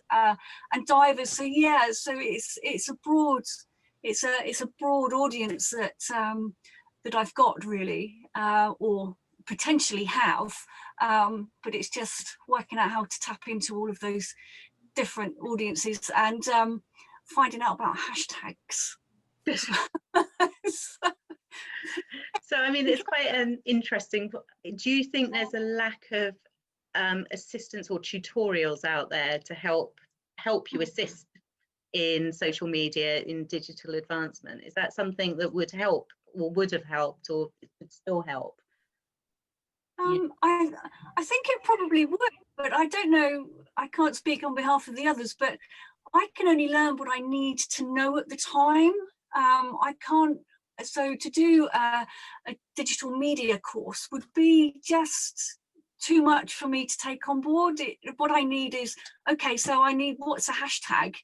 [SPEAKER 6] and divers. So yeah, so it's a broad audience that that I've got really, or potentially have, but it's just working out how to tap into all of those different audiences and finding out about hashtags.
[SPEAKER 1] So I mean, it's quite an interesting. Do you think there's a lack of assistance or tutorials out there to help you assist in social media, in digital advancement? Is that something that would help or would have helped or could still help?
[SPEAKER 6] I think it probably would, but I don't know, I can't speak on behalf of the others, but I can only learn what I need to know at the time. I can't, so to do a digital media course would be just too much for me to take on board. What I need is, okay, so I need what's a hashtag,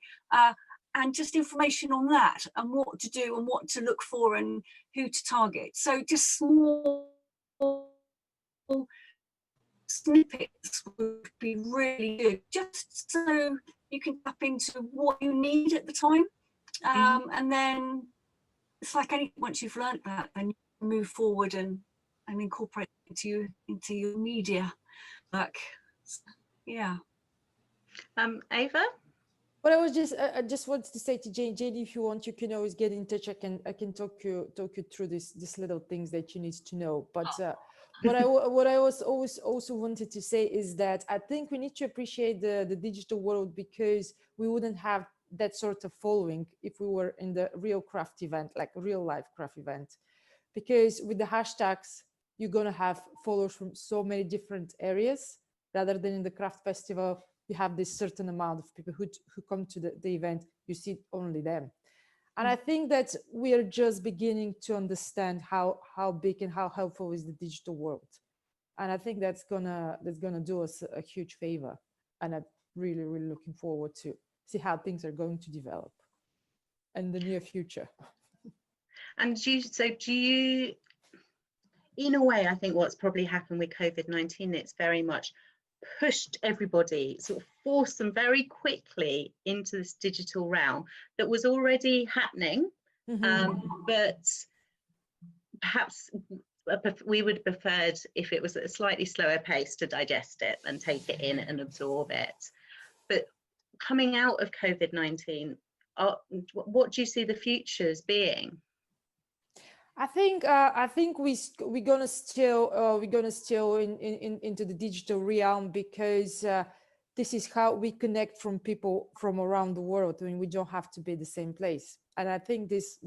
[SPEAKER 6] and just information on that and what to do and what to look for and who to target. So just small snippets would be really good, just so you can tap into what you need at the time. And then it's like anything, once you've learned that, then you can move forward and incorporate it into your media work. Yeah.
[SPEAKER 1] Ava?
[SPEAKER 2] What I just wanted to say to Jane, if you want, you can always get in touch. I can talk you through these little things that you need to know. But what I was always also wanted to say is that I think we need to appreciate the digital world, because we wouldn't have that sort of following if we were in the real craft event, like a real life craft event. Because with the hashtags, you're gonna have followers from so many different areas rather than in the craft festival, you have this certain amount of people who come to the event, you see only them. And I think that we are just beginning to understand how big and how helpful is the digital world. And I think that's gonna do us a huge favor. And I'm really, really looking forward to see how things are going to develop in the near future.
[SPEAKER 1] And do you, in a way, I think what's probably happened with COVID-19, it's very much pushed everybody, sort of forced them very quickly into this digital realm that was already happening, but perhaps we would have preferred if it was at a slightly slower pace to digest it and take it in and absorb it. But coming out of COVID-19, what do you see the future as being?
[SPEAKER 2] I think we're gonna still into the digital realm, because this is how we connect from people from around the world. I mean, we don't have to be the same place, and I think this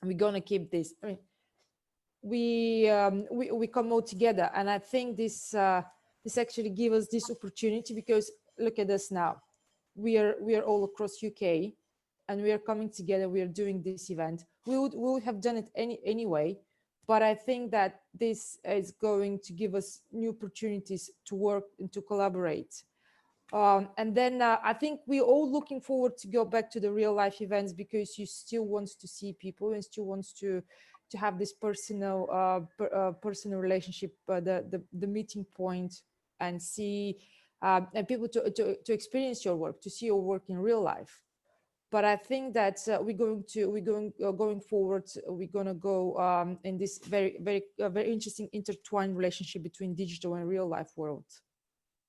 [SPEAKER 2] we're gonna keep this. I mean, we come all together, and I think this actually gives us this opportunity, because look at us now. We are all across UK, and we are coming together. We are doing this event. We would have done it anyway, but I think that this is going to give us new opportunities to work and to collaborate. And then I think we're all looking forward to go back to the real life events, because you still want to see people and still wants to have this personal relationship, the meeting point, and see and people to experience your work, to see your work in real life. But I think that going forward, we're going to go in this very interesting intertwined relationship between digital and real life world.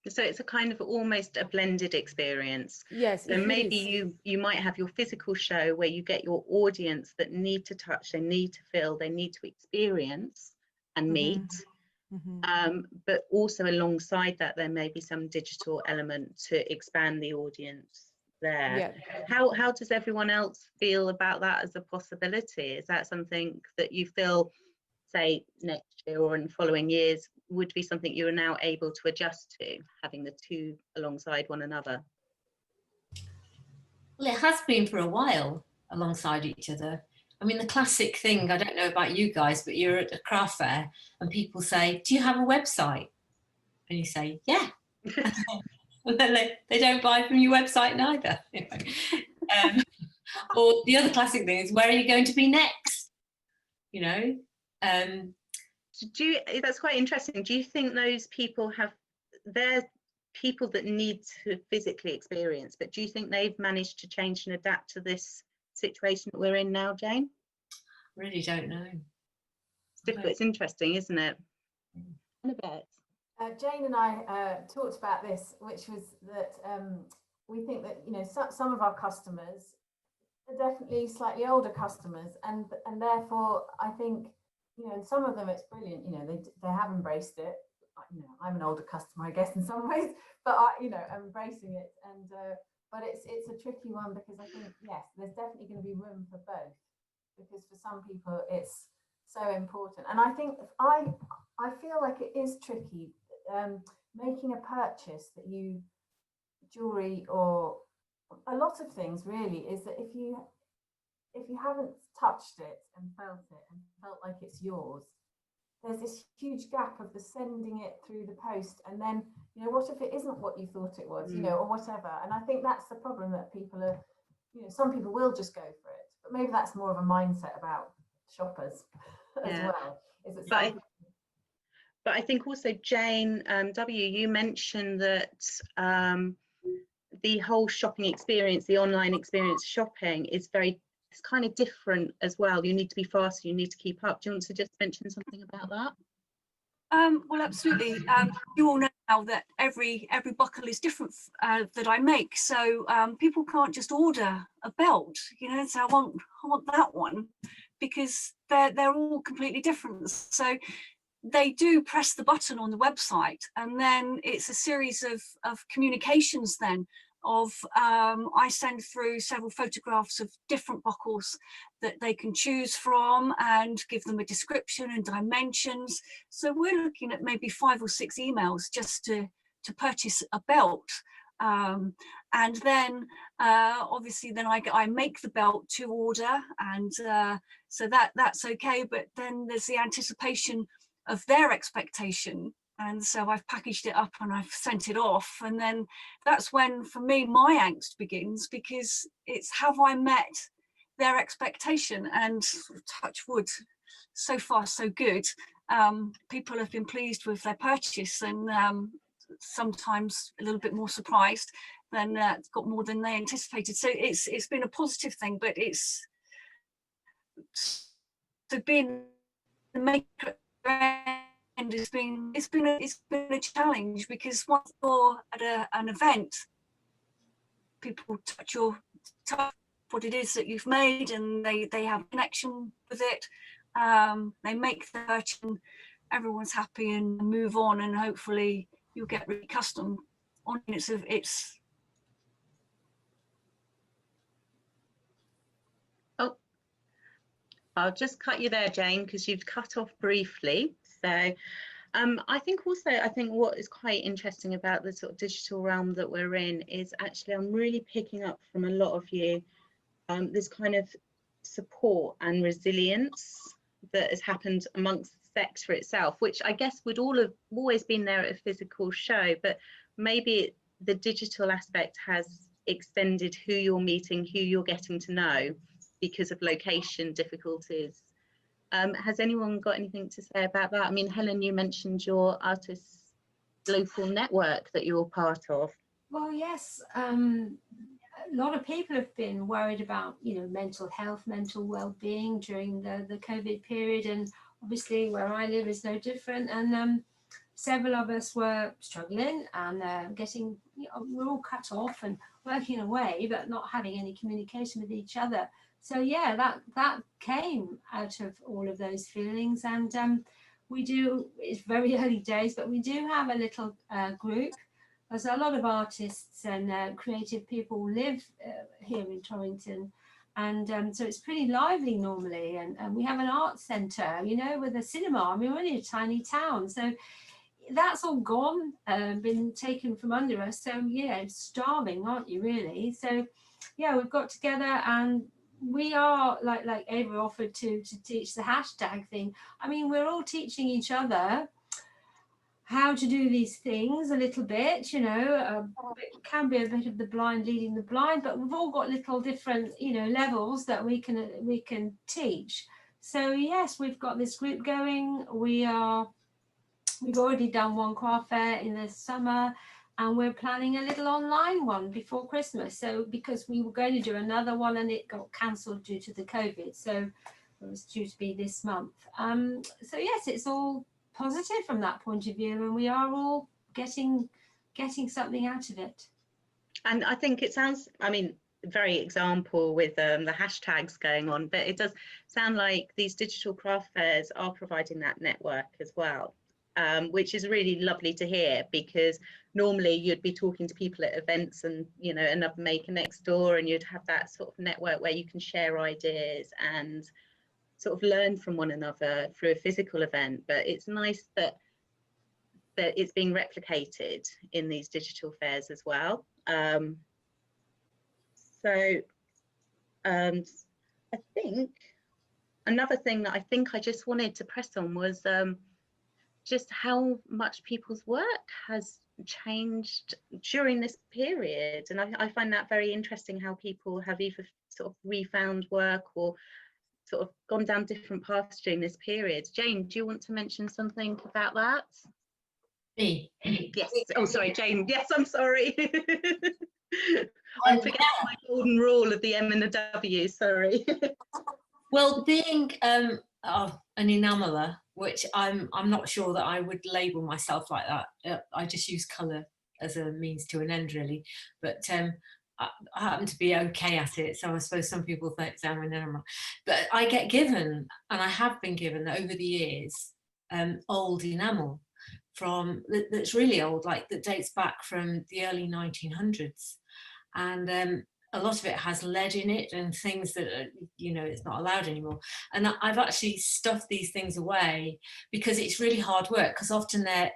[SPEAKER 1] So it's a kind of almost a blended experience.
[SPEAKER 2] Yes.
[SPEAKER 1] So maybe you might have your physical show where you get your audience that need to touch, they need to feel, they need to experience and meet. But also alongside that, there may be some digital element to expand the audience there.
[SPEAKER 2] Yeah.
[SPEAKER 1] How does everyone else feel about that as a possibility? Is that something that you feel, say, next year or in following years, would be something you are now able to adjust to, having the two alongside one another?
[SPEAKER 5] Well, it has been for a while alongside each other. I mean, the classic thing, I don't know about you guys, but you're at a craft fair and people say, do you have a website? And you say, yeah. And then they don't buy from your website neither. Or the other classic thing is, where are you going to be next? You know?
[SPEAKER 1] That's quite interesting. Do you think those people they're people that need to physically experience, but do you think they've managed to change and adapt to this situation that we're in now, Jane?
[SPEAKER 5] Really don't know.
[SPEAKER 1] It's difficult. It's interesting, isn't it? In a bit.
[SPEAKER 4] Jane and I talked about this, which was that we think that, you know, some of our customers are definitely slightly older customers, and therefore I think, you know, some of them it's brilliant, you know, they have embraced it. You know, I'm an older customer, I guess, in some ways, but I'm embracing it, and but it's a tricky one, because I think, yes, there's definitely going to be room for both, because for some people it's so important. And I think I feel like it is tricky making a purchase that jewelry or a lot of things really, is that if you haven't touched it and felt like it's yours, there's this huge gap of the sending it through the post, and then, you know, what if it isn't what you thought it was, you know, or whatever. And I think that's the problem, that people are, you know, some people will just go for it, but maybe that's more of a mindset about shoppers as well. Is it?
[SPEAKER 1] But I think also, Jane W, you mentioned that the whole shopping experience, the online experience shopping, is it's kind of different as well. You need to be faster, you need to keep up. Do you want to just mention something about that?
[SPEAKER 6] Well, absolutely. You all know now that every buckle is different that I make, so people can't just order a belt, you know, so I want that one, because they're all completely different. So they do press the button on the website, and then it's a series of communications then of I send through several photographs of different buckles that they can choose from, and give them a description and dimensions. So we're looking at maybe 5 or 6 emails just to to purchase a belt. And then obviously then I make the belt to order, and so that's okay, but then there's the anticipation of their expectation, and so I've packaged it up and I've sent it off, and then that's when for me my angst begins, because it's, have I met their expectation? And touch wood, so far so good. People have been pleased with their purchase, and sometimes a little bit more surprised than got more than they anticipated. So it's been a positive thing, but it's to being the maker and it's been a challenge, because once you're at an event, people touch what it is that you've made, and they have a connection with it. They make the purchase, and everyone's happy and move on, and hopefully you'll get really accustomed on it's
[SPEAKER 1] Oh, I'll just cut you there, Jane, because you've cut off briefly. So I think what is quite interesting about the sort of digital realm that we're in is actually I'm really picking up from a lot of you this kind of support and resilience that has happened amongst the sector itself, which I guess would all have always been there at a physical show, but maybe the digital aspect has extended who you're meeting, who you're getting to know because of location difficulties. Has anyone got anything to say about that? I mean, Helen, you mentioned your artists local network that you're part of.
[SPEAKER 7] Well, yes, a lot of people have been worried about, mental health, mental well-being during the COVID period, and obviously where I live is no different. And several of us were struggling and getting, we're all cut off and working away, but not having any communication with each other. So yeah, that came out of all of those feelings, and we do. It's very early days, but we do have a little group. There's a lot of artists and creative people live here in Torrington, and so it's pretty lively normally. And we have an art centre, with a cinema. I mean, we're only a tiny town, so that's all gone, been taken from under us. So yeah, starving, aren't you really? So yeah, we've got together, and we are like Ava offered to teach the hashtag thing. I mean, we're all teaching each other how to do these things a little bit, it can be a bit of the blind leading the blind, but we've all got little different, levels that we can teach. So yes, we've got this group going. We've already done one craft fair in the summer, and we're planning a little online one before Christmas. So because we were going to do another one and it got cancelled due to the COVID, so it was due to be this month. So yes, it's all positive from that point of view, and we are all getting something out of it.
[SPEAKER 1] And I think it sounds, very example with the hashtags going on, but it does sound like these digital craft fairs are providing that network as well, which is really lovely to hear, because normally you'd be talking to people at events and another maker next door, and you'd have that sort of network where you can share ideas and sort of learn from one another through a physical event. But it's nice that it's being replicated in these digital fairs as well. I think another thing that I just wanted to press on was just how much people's work has changed during this period. And I find that very interesting, how people have either sort of refound work or sort of gone down different paths during this period. Jane, do you want to mention something about that?
[SPEAKER 5] Me?
[SPEAKER 1] Yes. Oh, sorry, Jane. Yes, I'm sorry. I'm forgetting my golden rule of the M and the W, sorry.
[SPEAKER 5] Well, being an enameller, which I'm not sure that I would label myself like that. I just use colour as a means to an end, really. But I happen to be okay at it, so I suppose some people think I'm an enameller. But I get given, and I have been given over the years, old enamel that's really old, like that dates back from the early 1900s. And a lot of it has lead in it and things that are, you know, it's not allowed anymore. And I've actually stuffed these things away because it's really hard work, because often they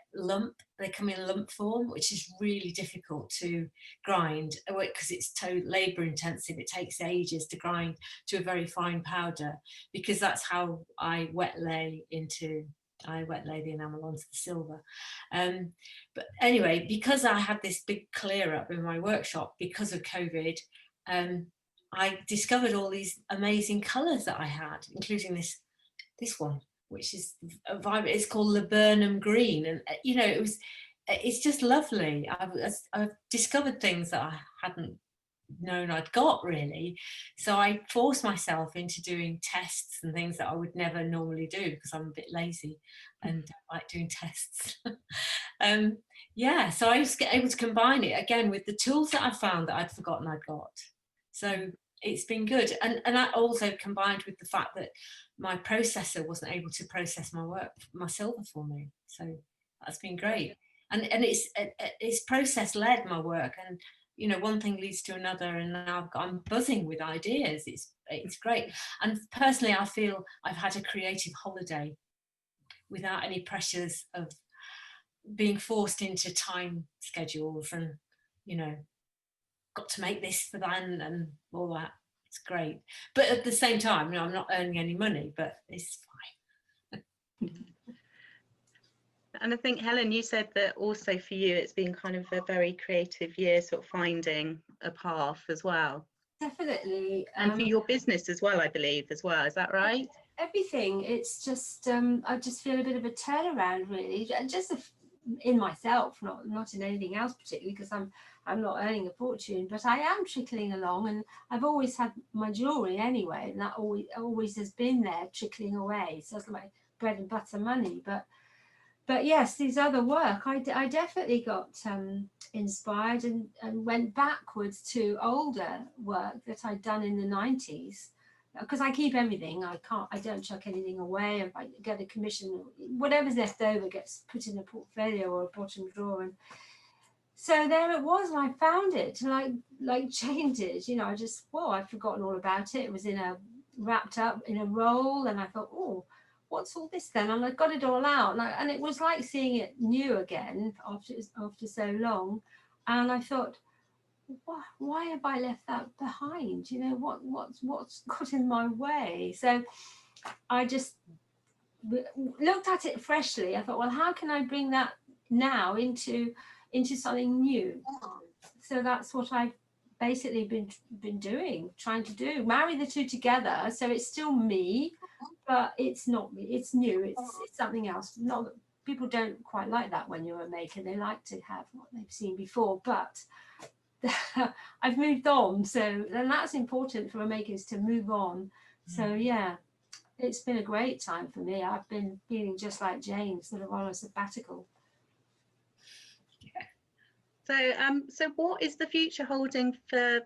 [SPEAKER 5] come in lump form, which is really difficult to grind because it's labour intensive. It takes ages to grind to a very fine powder, because that's how I wet lay the enamel onto the silver. But anyway, because I had this big clear up in my workshop because of COVID, I discovered all these amazing colours that I had, including this one, which is a vibrant. It's called laburnum green, and you know, it's just lovely. I've discovered things that I hadn't known I'd got, really. So I forced myself into doing tests and things that I would never normally do because I'm a bit lazy and don't like doing tests. Yeah, so I was able to combine it again with the tools that I found that I'd forgotten I'd got. So it's been good, and that also combined with the fact that my processor wasn't able to process my silver for me. So that's been great, and it's process led, my work, and you know, one thing leads to another, and now I'm buzzing with ideas. It's great, and personally, I feel I've had a creative holiday without any pressures of being forced into time schedules, and you know, got to make this for then and all that. It's great, but at the same time, you know, I'm not earning any money, but it's fine.
[SPEAKER 1] And I think, Helen, you said that also for you, it's been kind of a very creative year, sort of finding a path as well.
[SPEAKER 7] Definitely.
[SPEAKER 1] And for your business as well, I believe, as well. Is that right?
[SPEAKER 7] Everything. It's just, I just feel a bit of a turnaround, really, just in myself, not in anything else particularly, because I'm not earning a fortune, but I am trickling along, and I've always had my jewellery anyway, and that always has been there trickling away. So it's like bread and butter money, but yes, these other work, I definitely got inspired and went backwards to older work that I'd done in the 90s, because I keep everything. I don't chuck anything away. If I get a commission, whatever's left over gets put in a portfolio or a bottom drawer. And so there it was, and I found it, like Jane did. You know, I'd forgotten all about it. It was wrapped up in a roll, and I thought, oh, what's all this then? And I got it all out, and it was like seeing it new again after so long. And I thought, why have I left that behind? You know, what's got in my way? So I just looked at it freshly. I thought, well, how can I bring that now into something new? So that's what I've basically been doing, trying to do, marry the two together. So it's still me, but it's not me, it's new, it's something else. Not that people don't quite like that when you're a maker, they like to have what they've seen before, but I've moved on. So, and that's important for a maker, is to move on. So yeah, it's been a great time for me. I've been feeling just like Jane, sort of on a sabbatical.
[SPEAKER 1] So what is the future holding for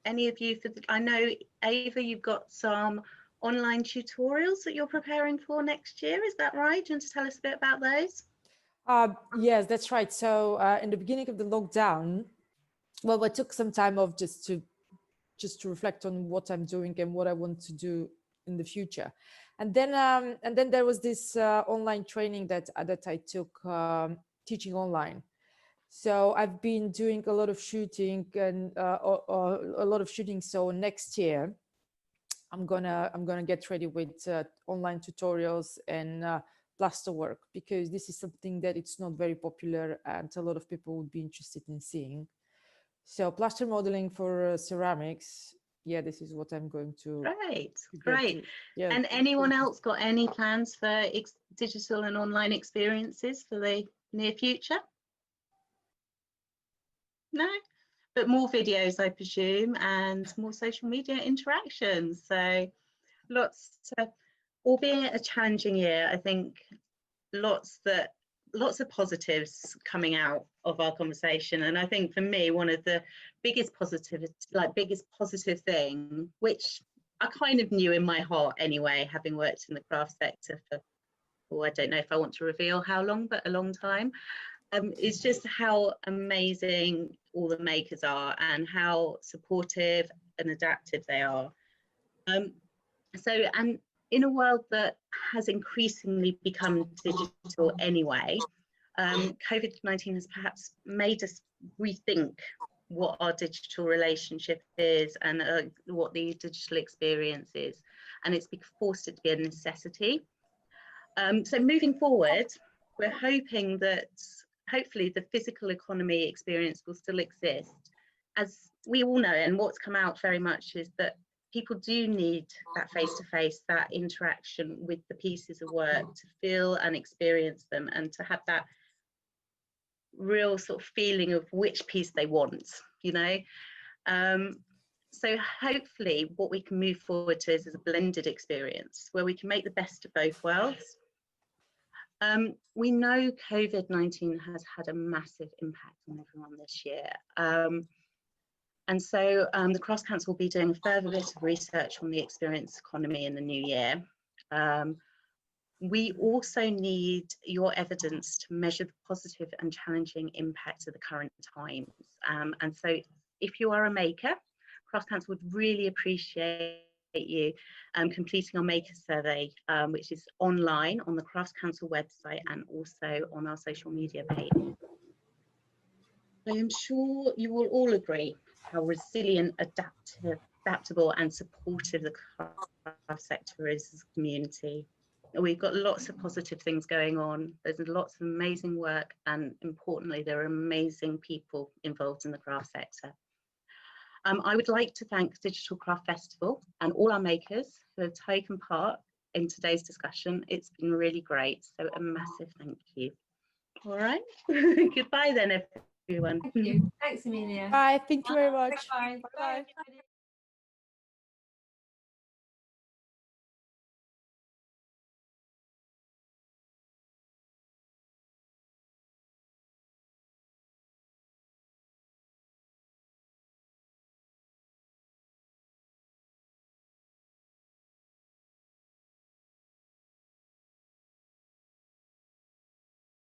[SPEAKER 1] any of you? I know, Ava, you've got some online tutorials that you're preparing for next year. Is that right? Do you want to tell us a bit about those?
[SPEAKER 2] Yes, that's right. So in the beginning of the lockdown, well, I took some time off just to reflect on what I'm doing and what I want to do in the future. And then there was this online training that I took, teaching online. So I've been doing a lot of shooting and a lot of shooting. So next year, I'm gonna get ready with online tutorials and plaster work, because this is something that it's not very popular and a lot of people would be interested in seeing. So plaster modeling for ceramics. Yeah, this is what I'm going to.
[SPEAKER 1] Great. Yeah. And anyone else got any plans for digital and online experiences for the near future? No, but more videos, I presume, and more social media interactions. So lots to, albeit a challenging year, I think lots of positives coming out of our conversation. And I think for me, one of the biggest positive thing, which I kind of knew in my heart anyway, having worked in the craft sector for, I don't know if I want to reveal how long, but a long time. It's just how amazing all the makers are and how supportive and adaptive they are. And in a world that has increasingly become digital anyway, COVID-19 has perhaps made us rethink what our digital relationship is and what the digital experience is, and it's forced it to be a necessity. So moving forward, we're hoping that hopefully the physical economy experience will still exist. As we all know, and what's come out very much is that people do need that face-to-face, that interaction with the pieces of work to feel and experience them, and to have that real sort of feeling of which piece they want, you know. So hopefully what we can move forward to is a blended experience where we can make the best of both worlds. We know COVID-19 has had a massive impact on everyone this year. And so the Crafts Council will be doing a further bit of research on the experience economy in the new year. We also need your evidence to measure the positive and challenging impacts of the current times. And so if you are a maker, Crafts Council would really appreciate you completing our maker survey, which is online on the Crafts Council website and also on our social media page. I am sure you will all agree how resilient, adaptable and supportive the craft sector is as a community. We've got lots of positive things going on. There's lots of amazing work, and importantly, there are amazing people involved in the craft sector. I would like to thank Digital Craft Festival and all our makers who have taken part in today's discussion. It's been really great, so a massive thank you. All right, goodbye then, everyone.
[SPEAKER 7] Thank you. Thanks, Amelia.
[SPEAKER 2] Bye. Thank you very much.
[SPEAKER 7] Bye.
[SPEAKER 6] Bye, everybody.